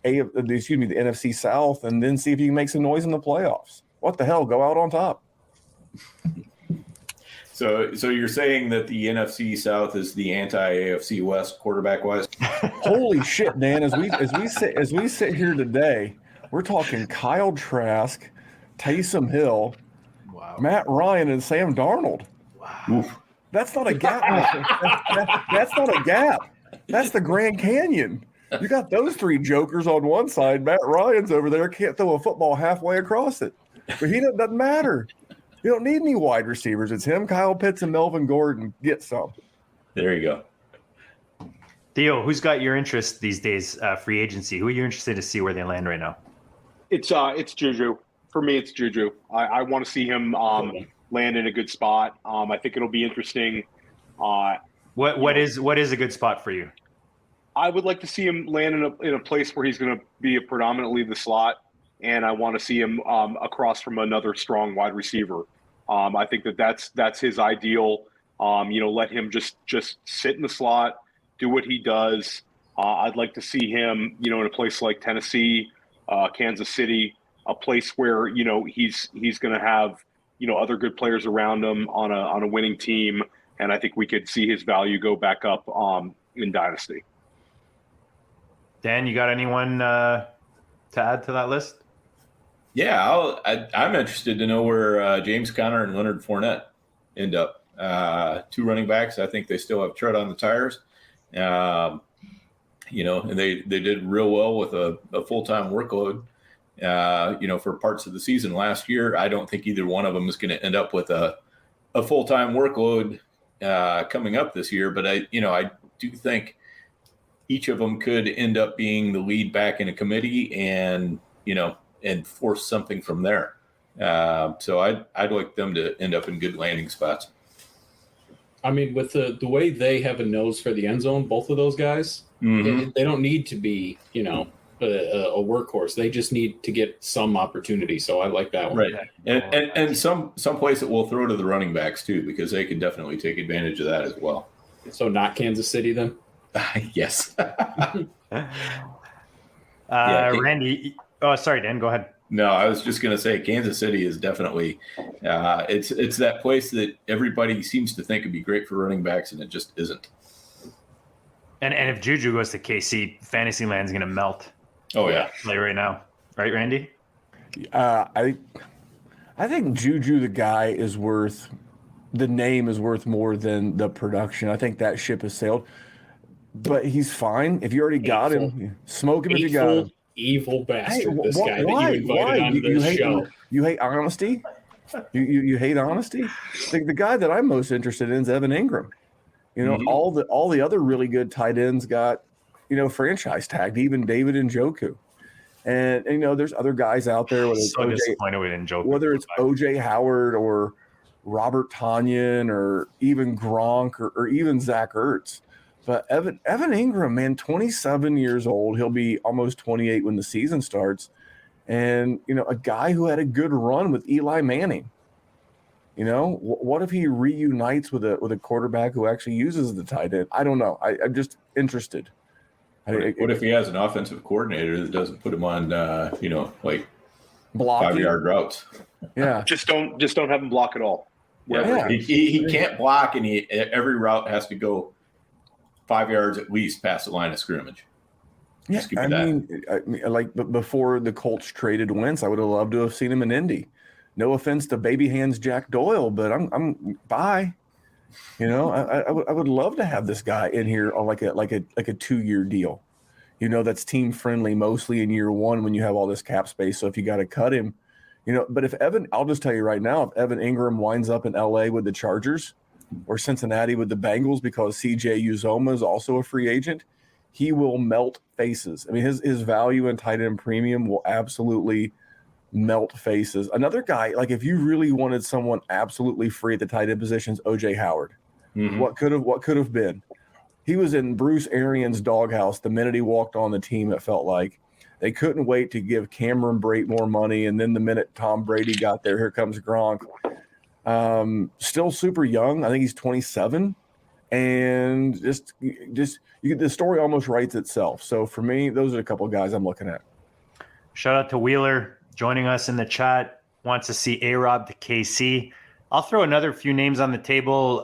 S1: NFC South, and then see if you can make some noise in the playoffs. What the hell? Go out on top.
S2: So you're saying that the NFC South is the anti-AFC West quarterback-wise?
S1: Holy shit, Dan! As we sit here today, we're talking Kyle Trask, Taysom Hill, wow, Matt Ryan, and Sam Darnold.
S3: Wow,
S1: oof. That's not a gap. That's not a gap. That's the Grand Canyon. You got those 3 jokers on one side. Matt Ryan's over there, can't throw a football halfway across it. But doesn't matter. You don't need any wide receivers. It's him, Kyle Pitts, and Melvin Gordon. Get some.
S2: There you go.
S3: Theo, who's got your interest these days, free agency? Who are you interested to see where they land right now?
S4: It's Juju. For me, it's Juju. I want to see him land in a good spot. I think it'll be interesting.
S3: What is a good spot for you?
S4: I would like to see him land in a place where he's going to be predominantly the slot, and I want to see him across from another strong wide receiver. I think that's his ideal. Let him just sit in the slot, do what he does. I'd like to see him, in a place like Tennessee, Kansas City, a place where he's going to have other good players around him on a winning team, and I think we could see his value go back up in Dynasty.
S3: Dan, you got anyone to add to that list?
S2: Yeah, I'm interested to know where James Conner and Leonard Fournette end up. 2 running backs. I think they still have tread on the tires. And they did real well with a full-time workload, for parts of the season last year. I don't think either one of them is going to end up with a full-time workload coming up this year. But I do think each of them could end up being the lead back in a committee and force something from there. So I'd like them to end up in good landing spots.
S6: I mean, with the way they have a nose for the end zone, both of those guys, they don't need to be, a workhorse. They just need to get some opportunity. So I like that one.
S2: Right. And some place that will throw to the running backs too, because they can definitely take advantage of that as well.
S6: So not Kansas City then?
S2: Yes.
S3: Randy. Oh, sorry, Dan. Go ahead.
S2: No, I was just going to say Kansas City is definitely it's that place that everybody seems to think would be great for running backs, and it just isn't.
S3: And if Juju goes to KC, Fantasyland's going to melt.
S2: Oh yeah,
S3: like right now, right, Randy?
S1: I think Juju, the guy, is worth. The name is worth more than the production. I think that ship has sailed. But he's fine. If you already got him, smoke him if you got him.
S6: Evil bastard,
S1: hey,
S6: this guy that you invited onto this show.
S1: You hate honesty? You hate honesty? The guy that I'm most interested in is Evan Ingram. All the other really good tight ends got, franchise tagged, even David Njoku. And there's other guys out there. Whether it's
S3: disappointed with Njoku.
S1: Whether it's OJ Howard or Robert Tonyan or even Gronk or even Zach Ertz. But Evan Ingram, man, 27 years old. He'll be almost 28 when the season starts. And, a guy who had a good run with Eli Manning. You know, what if he reunites with a quarterback who actually uses the tight end? I don't know. I'm just interested.
S2: What if he has an offensive coordinator that doesn't put him on, like
S1: blocking
S2: 5-yard routes?
S1: Yeah,
S4: Just don't have him block at all.
S2: Yeah. He can't block, and every route has to go 5 yards at least past the line of scrimmage.
S1: Yeah, I mean, like before the Colts traded Wentz, I would have loved to have seen him in Indy. No offense to baby hands Jack Doyle, but I'm bye. You know, I would love to have this guy in here on like a 2-year deal. You know, that's team friendly mostly in year one when you have all this cap space. So if you got to cut him, you know, but if I'll just tell you right now, if Evan Ingram winds up in LA with the Chargers or Cincinnati with the Bengals because CJ Uzoma is also a free agent, he will melt faces. I mean, his value in tight end premium will absolutely melt faces. Another guy, like if you really wanted someone absolutely free at the tight end positions, OJ Howard.
S2: Mm-hmm.
S1: What could have been? He was in Bruce Arians' doghouse the minute he walked on the team. It felt like they couldn't wait to give Cameron Brate more money, and then the minute Tom Brady got there, here comes Gronk. Still super young. I think he's 27, and just the story almost writes itself. So for me, those are a couple of guys I'm looking at.
S3: Shout out to Wheeler joining us in the chat. Wants to see A-Rob to KC. I'll throw another few names on the table.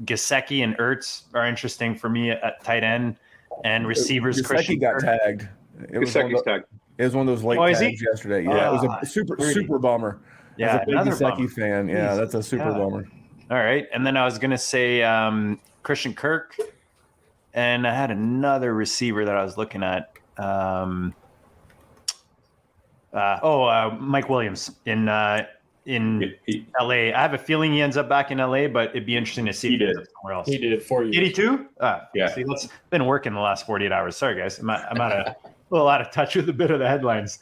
S3: Gesicki and Ertz are interesting for me at tight end, and receivers.
S1: Gesicki got tagged.
S4: Gesicki's tagged.
S1: It was one of those late tags yesterday. Yeah, it was a super bummer.
S3: Yeah,
S1: as a big Gesicki fan. Yeah, that's a super bummer.
S3: All right, and then I was gonna say Christian Kirk, and I had another receiver that I was looking at. Mike Williams in LA. I have a feeling he ends up back in LA, but it'd be interesting to see if he ends up somewhere else.
S6: He did 4 years.
S3: 82?
S2: Yeah.
S3: See, it's been working the last 48 hours. Sorry, guys. I'm a little out of touch with a bit of the headlines.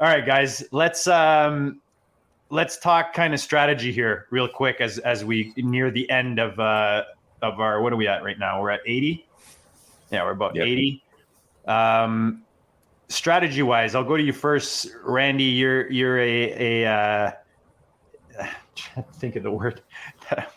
S3: All right, guys. Let's talk kind of strategy here real quick as we near the end of our, what are we at right now? We're at 80. Yeah, we're about 80. Strategy wise, I'll go to you first, Randy. You're a think of the word.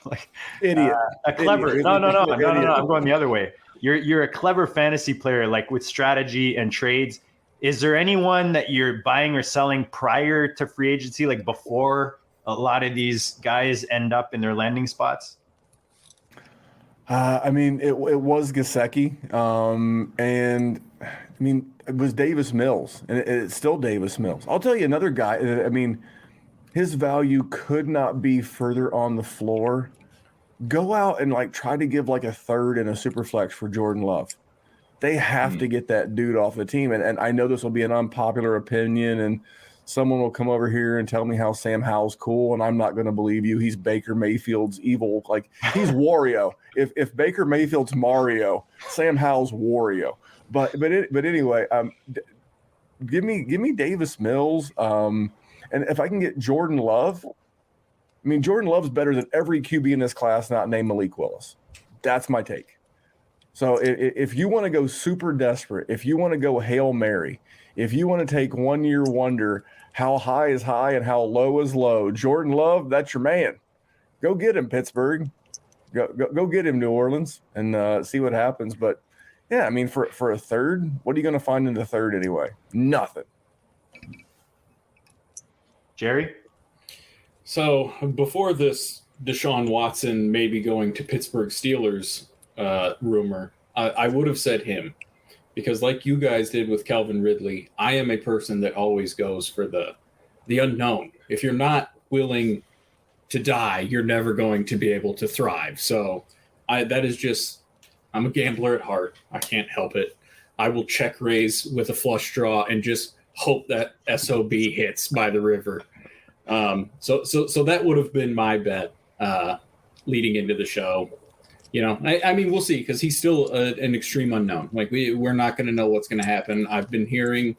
S3: Like
S1: idiot.
S3: A clever.
S1: Idiot.
S3: No. I'm going the other way. You're a clever fantasy player, like with strategy and trades. Is there anyone that you're buying or selling prior to free agency, like before a lot of these guys end up in their landing spots?
S1: I mean, it was Gesicki, and I mean, it was Davis Mills, and it's still Davis Mills. I'll tell you another guy. I mean, his value could not be further on the floor. Go out and try to give a third and a super flex for Jordan Love. They have to get that dude off the team. And I know this will be an unpopular opinion, and someone will come over here and tell me how Sam Howell's cool, and I'm not going to believe you. He's Baker Mayfield's evil. He's Wario. If Baker Mayfield's Mario, Sam Howell's Wario. But anyway, give me Davis Mills. And if I can get Jordan Love, I mean, Jordan Love's better than every QB in this class not named Malik Willis. That's my take. So if you want to go super desperate, if you want to go Hail Mary, if you want to take 1 year wonder, how high is high and how low is low, Jordan Love, that's your man. Go get him, Pittsburgh. Go get him, New Orleans, and see what happens. But, yeah, I mean, for a third, what are you going to find in the third anyway? Nothing.
S3: Jerry?
S6: So before this Desean Watson maybe going to Pittsburgh Steelers rumor, I would have said him, because like you guys did with Kelvin Ridley, I am a person that always goes for the unknown. If you're not willing to die, you're never going to be able to thrive. So I'm a gambler at heart. I can't help it. I will check raise with a flush draw and just hope that SOB hits by the river. So that would have been my bet leading into the show. You know, I mean, we'll see, because he's still an extreme unknown. We're not going to know what's going to happen. I've been hearing,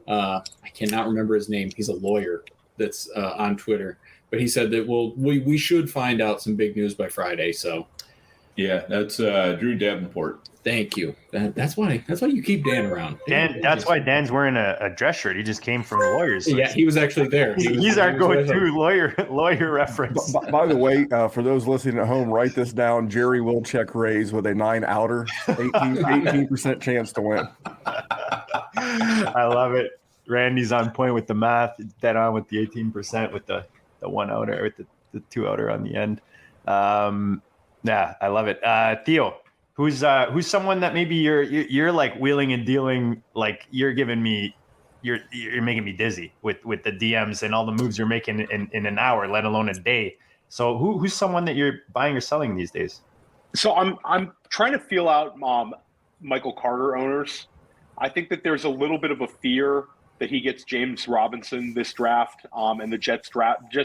S6: I cannot remember his name. He's a lawyer that's on Twitter, but he said that we should find out some big news by Friday. So
S2: Yeah, that's Drew Davenport.
S6: Thank you. That's why you keep Dan around.
S3: Dan, that's why Dan's wearing a dress shirt. He just came from Lawyers. So
S6: Yeah, he was actually there.
S3: He's our go-to lawyer reference.
S1: By the way, for those listening at home, write this down. Jerry will check Rays with a 9-outer, 18% chance to win.
S3: I love it. Randy's on point with the math. Dead on with the 18% with the 1-outer, with the 2-outer on the end. Yeah, I love it. Theo, who's someone that maybe you're like wheeling and dealing, like you're making me dizzy with the DMs and all the moves you're making in an hour, let alone a day. So who's someone that you're buying or selling these days?
S4: So I'm trying to feel out Michael Carter owners. I think that there's a little bit of a fear that he gets James Robinson this draft, and the Jets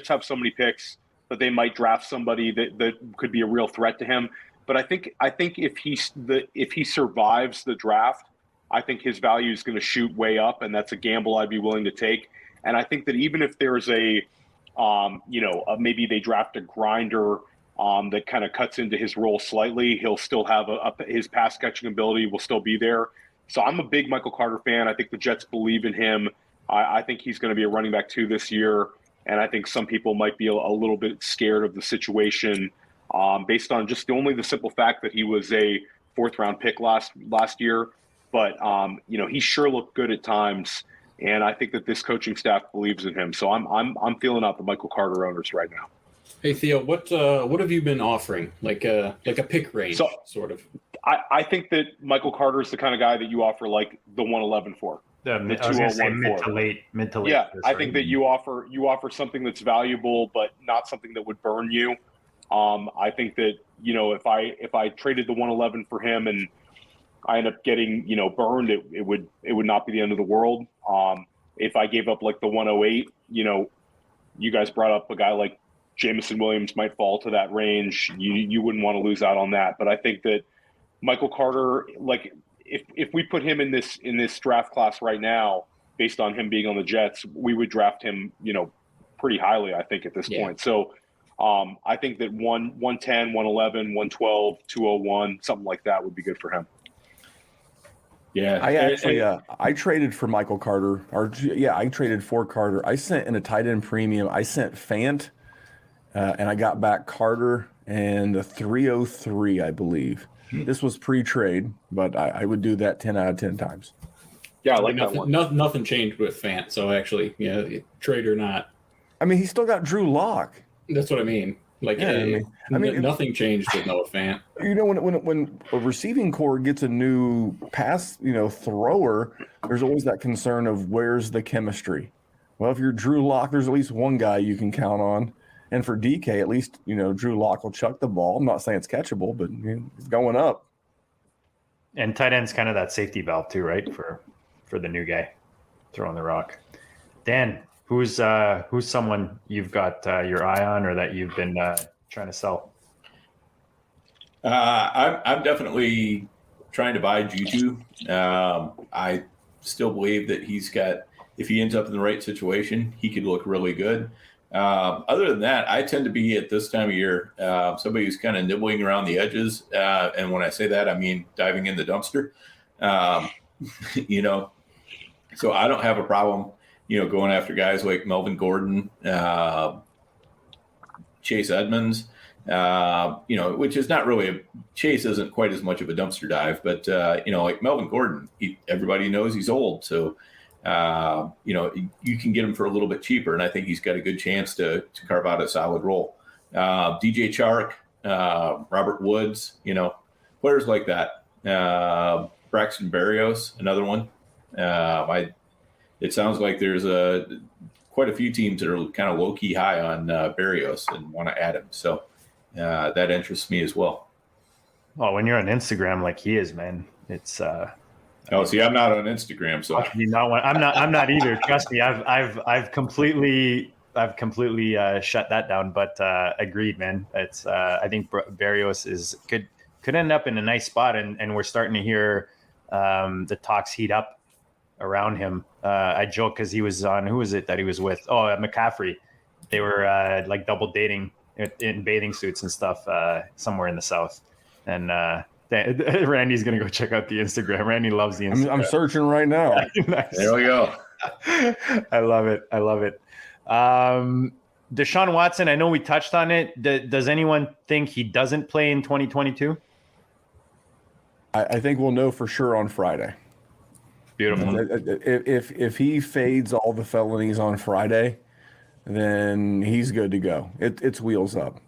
S4: have so many picks that they might draft somebody that could be a real threat to him. But I think if he survives the draft, I think his value is going to shoot way up, and that's a gamble I'd be willing to take. And I think that even if there's maybe they draft a grinder that kind of cuts into his role slightly, he'll still have his pass catching ability will still be there. So I'm a big Michael Carter fan. I think the Jets believe in him. I think he's going to be a running back 2 this year. And I think some people might be a little bit scared of the situation based on just only the simple fact that he was a 4th-round pick last year. But, he sure looked good at times. And I think that this coaching staff believes in him. So I'm feeling out the Michael Carter owners right now.
S6: Hey, Theo, what have you been offering? Like a pick range, sort of?
S4: I think that Michael Carter is the kind of guy that you offer like the 111 for.
S3: I was going to say mid to late.
S4: Yeah, I think that you offer something that's valuable, but not something that would burn you. I think that if I traded the 111 for him and I end up getting burned, it would not be the end of the world. If I gave up like the 108, you guys brought up a guy like Jameson Williams might fall to that range. You wouldn't want to lose out on that. But I think that Michael Carter, like if we put him in this draft class right now, based on him being on the Jets, we would draft him, pretty highly, I think, at this point. So I think that 110, 111, 112, 201, something like that would be good for him.
S2: Yeah,
S1: I traded for Michael Carter. I traded for Carter. I sent in a tight end premium. I sent Fant, and I got back Carter and the 303, I believe. This was pre-trade, but I would do that 10 out of 10 times.
S4: Yeah, I like that one.
S6: Nothing changed with Fant, so actually, trade or not.
S1: I mean, he still got Drew Lock.
S6: That's what I mean. Nothing changed with Noah Fant.
S1: When a receiving core gets a new pass, thrower, there's always that concern of where's the chemistry. Well, if you're Drew Lock, there's at least one guy you can count on. And for DK, at least, Drew Lock will chuck the ball. I'm not saying it's catchable, but it's going up.
S3: And tight end's kind of that safety valve too, right? For the new guy throwing the rock. Dan, who's someone you've got your eye on or that you've been trying to sell?
S2: I'm definitely trying to buy Juju. I still believe that if he ends up in the right situation, he could look really good. Other than that, I tend to be at this time of year somebody who's kind of nibbling around the edges. And when I say that, I mean diving in the dumpster. So I don't have a problem, going after guys like Melvin Gordon, Chase Edmonds, which is not really Chase isn't quite as much of a dumpster dive, but like Melvin Gordon, everybody knows he's old. So, you can get him for a little bit cheaper, and I think he's got a good chance to carve out a solid role. DJ Chark, Robert Woods, players like that. Braxton Berrios, another one. It sounds like there's quite a few teams that are kind of low-key high on Berrios and want to add him. So that interests me as well.
S3: Well, when you're on Instagram like he is, man, it's
S2: I'm not on Instagram, so
S3: I'm not either. Trust me, I've completely shut that down. But agreed, man. It's I think Berrios is could end up in a nice spot, and we're starting to hear the talks heat up around him. I joke because he was on, who was it that he was with? Oh, McCaffrey. They were like double dating in bathing suits and stuff somewhere in the South. And Randy's going to go check out the Instagram. Randy loves the Instagram.
S1: I'm searching right now.
S3: Nice.
S2: There we go.
S3: I love it. Desean Watson, I know we touched on it. Does anyone think he doesn't play in 2022?
S1: I think we'll know for sure on Friday.
S3: Beautiful.
S1: If he fades all the felonies on Friday, then he's good to go. It's wheels up.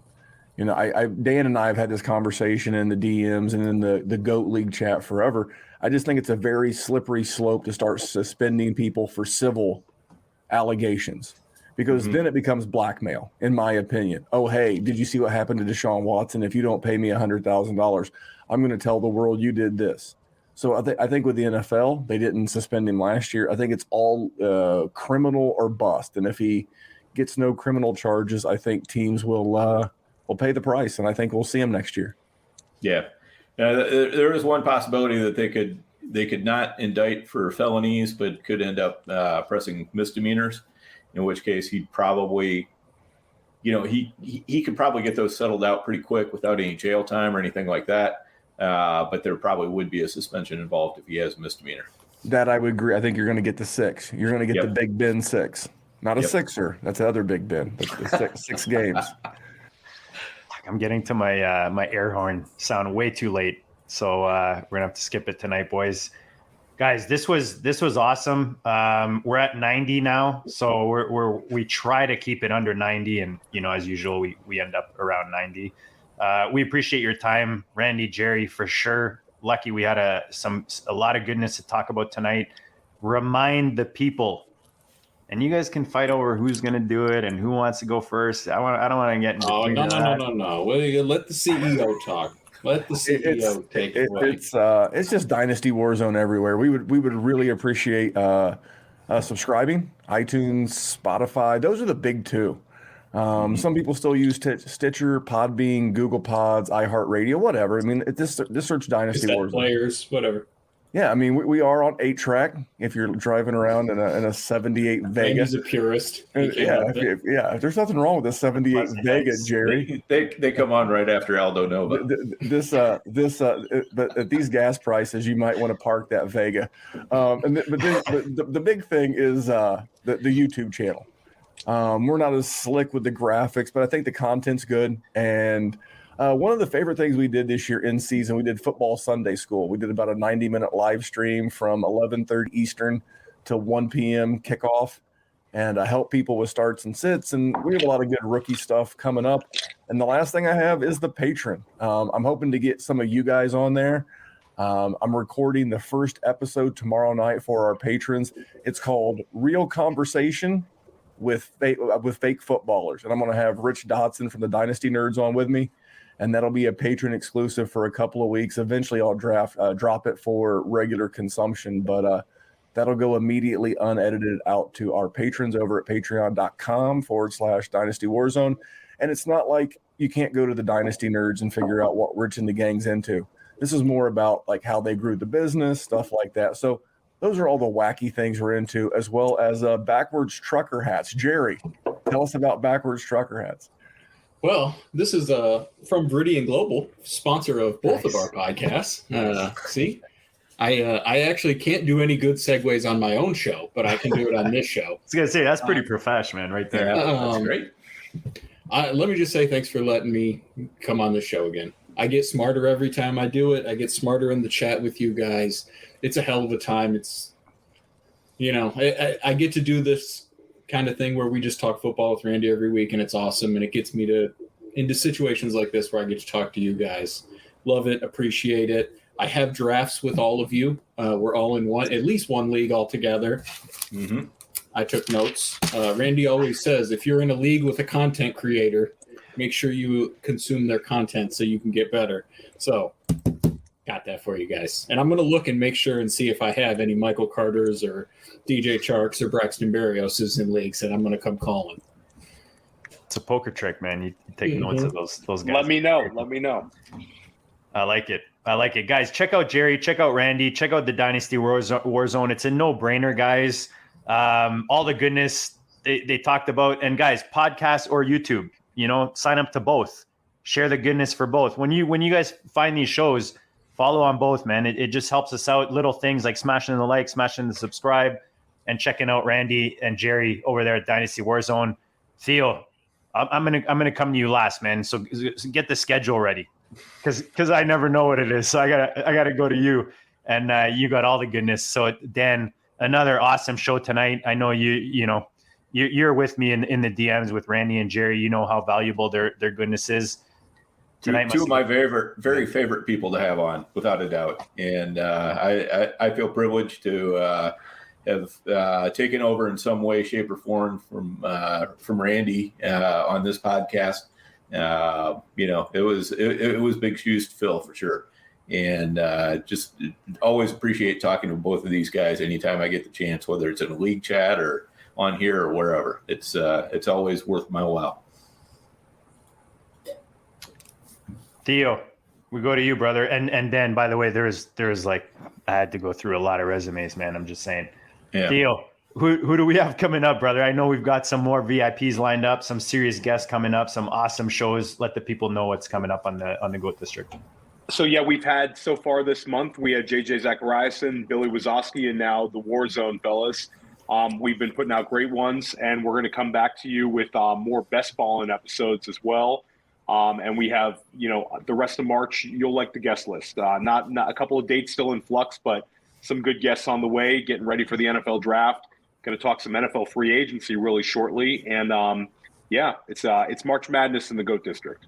S1: You know, Dan and I have had this conversation in the DMs and in the GOAT League chat forever. I just think it's a very slippery slope to start suspending people for civil allegations, because then it becomes blackmail, in my opinion. Oh, hey, did you see what happened to Desean Watson? If you don't pay me $100,000, I'm going to tell the world you did this. So I think with the NFL, they didn't suspend him last year. I think it's all criminal or bust. And if he gets no criminal charges, I think teams will pay the price, and I think we'll see him next year.
S2: Yeah. There is one possibility that they could not indict for felonies, but could end up pressing misdemeanors, in which case he'd probably, he could probably get those settled out pretty quick without any jail time or anything like that. But there probably would be a suspension involved if he has a misdemeanor.
S1: That I would agree. I think you're going to get the 6. You're going to get the Big Ben 6. Not a sixer. That's the other Big Ben. That's the 6 games.
S3: I'm getting to my air horn sound way too late, so we're gonna have to skip it tonight, boys. Guys, this was awesome. We're at 90 now, so we try to keep it under 90, and as usual, we end up around 90. We appreciate your time, Randy, Jerry, for sure. Lucky we had a lot of goodness to talk about tonight. Remind the people. And you guys can fight over who's going to do it and who wants to go first. I don't want to get into
S6: No. Well, let the CEO talk. Let the CEO take it away.
S1: It's just Dynasty War Zone everywhere. We would really appreciate subscribing. iTunes, Spotify. Those are the big 2. Some people still use Stitcher, Podbean, Google Pods, iHeartRadio, whatever. I mean, this search Dynasty War Zone.
S6: Players, whatever.
S1: Yeah, I mean, we are on 8-track if you're driving around in a 78 Vega.
S6: He's a purist.
S1: If there's nothing wrong with a 78 Vega, Jerry.
S2: They come on right after Aldo Nova.
S1: But at these gas prices, you might want to park that Vega. The big thing is the YouTube channel. We're not as slick with the graphics, but I think the content's good. And one of the favorite things we did this year in season, we did football Sunday school. We did about a 90-minute live stream from 11:30 Eastern to 1 p.m. kickoff, and help people with starts and sits. And we have a lot of good rookie stuff coming up. And the last thing I have is the Patreon. I'm hoping to get some of you guys on there. I'm recording the first episode tomorrow night for our patrons. It's called Real Conversation with fake footballers, and I'm going to have Rich Dotson from the Dynasty Nerds on with me. And that'll be a patron exclusive for a couple of weeks. Eventually, I'll drop it for regular consumption, but that'll go immediately unedited out to our patrons over at patreon.com/Dynasty War Zone. And it's not like you can't go to the Dynasty Nerds and figure out what Rich and the gang's into. This is more about like how they grew the business, stuff like that. So those are all the wacky things we're into, as well as backwards trucker hats. Jerry, tell us about backwards trucker hats.
S6: Well, this is from Viridian Global, sponsor of both of our podcasts. See, I actually can't do any good segues on my own show, but I can do it on this show.
S3: I was going to say, that's pretty professional, man, right there.
S2: That's great.
S6: Let me just say thanks for letting me come on the show again. I get smarter every time I do it. I get smarter in the chat with you guys. It's a hell of a time. It's, I get to do this kind of thing where we just talk football with Randy every week, and it's awesome, and it gets me into situations like this where I get to talk to you guys. Love it, appreciate it. I have drafts with all of you. We're all in at least one league all together.
S2: Mm-hmm.
S6: I took notes. Randy always says, if you're in a league with a content creator, make sure you consume their content so you can get better. So got that for you guys. And I'm going to look and make sure and see if I have any Michael Carters or DJ Charks or Braxton Berrios in leagues, and I'm going to come calling.
S3: It's a poker trick, man. You take notes of those guys.
S4: Let me know.
S3: I like it. Guys, check out Jerry. Check out Randy. Check out the Dynasty War Zone. It's a no-brainer, guys. All the goodness they talked about. And, guys, podcast or YouTube, sign up to both. share the goodness for both. When you guys find these shows, follow on both, man. It just helps us out. Little things like smashing the like, smashing the subscribe, and checking out Randy and Jerry over there at Dynasty War Zone. Theo, I'm gonna come to you last, man. So get the schedule ready, because I never know what it is. So I gotta go to you, and you got all the goodness. So Dan, another awesome show tonight. I know you're with me in the DMs with Randy and Jerry. You know how valuable their goodness is.
S2: Two of my very favorite people to have on, without a doubt. And I feel privileged to have taken over in some way, shape, or form from Randy on this podcast. It was big shoes to fill for sure. And just always appreciate talking to both of these guys anytime I get the chance, whether it's in a league chat or on here or wherever. It's always worth my while.
S3: Theo, we go to you, brother. And then, by the way, there's like, I had to go through a lot of resumes, man. I'm just saying. Yeah. Theo, who do we have coming up, brother? I know we've got some more VIPs lined up, some serious guests coming up, some awesome shows. Let the people know what's coming up on the GOAT District.
S4: So, yeah, we've had so far this month, we had JJ Zachariason, Billy Wazowski, and now the War Zone fellas. We've been putting out great ones, and we're going to come back to you with more Best Ballin' episodes as well. And we have, the rest of March, you'll like the guest list. Not a couple of dates still in flux, but some good guests on the way, getting ready for the NFL draft. Going to talk some NFL free agency really shortly. And, it's March Madness in the GOAT District.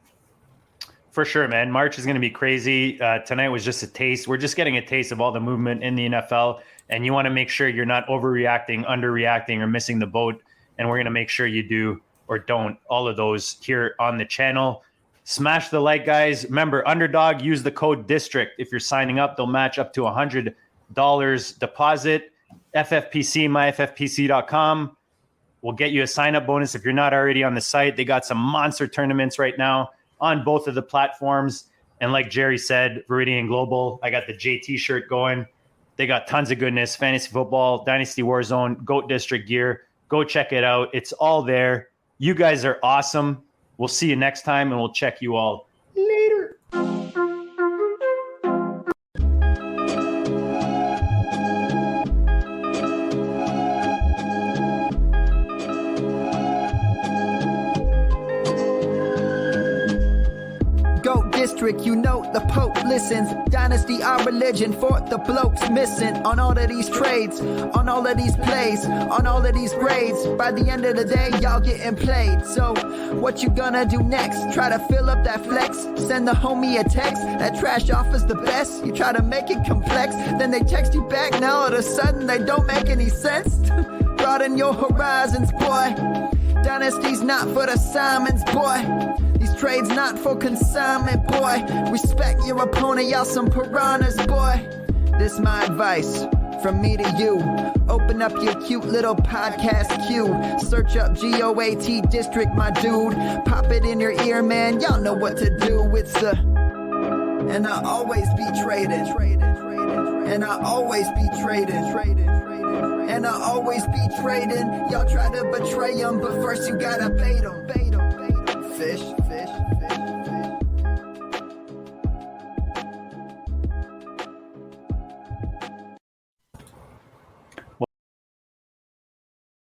S3: For sure, man. March is going to be crazy. Tonight was just a taste. We're just getting a taste of all the movement in the NFL. And you want to make sure you're not overreacting, underreacting, or missing the boat. And we're going to make sure you do or don't all of those here on the channel. Smash the like, guys. Remember, Underdog, use the code DISTRICT. If you're signing up, they'll match up to $100 deposit. FFPC, myffpc.com. We'll get you a sign-up bonus if you're not already on the site. They got some monster tournaments right now on both of the platforms. And like Jerry said, Viridian Global, I got the JT shirt going. They got tons of goodness, fantasy football, Dynasty War Zone, GOAT District gear. Go check it out. It's all there. You guys are awesome. We'll see you next time, and we'll check you all later.
S5: District, the Pope listens. Dynasty, our religion, for the blokes missing. On all of these trades, on all of these plays, on all of these grades. By the end of the day, y'all getting played. So, what you gonna do next? Try to fill up that flex? Send the homie a text? That trash offer's the best? You try to make it complex, then they text you back. Now all of a sudden, they don't make any sense. Broaden your horizons, boy. Dynasty's not for the Simons, boy. These trades not for consignment, boy. Respect your opponent, y'all some piranhas, boy. This my advice from me to you. Open up your cute little podcast queue. Search up GOAT District, my dude. Pop it in your ear, man. Y'all know what to do. It's and I always be traded. And I always be traded. And I always be trading. Y'all try to betray them, but first you gotta bait them. Fish.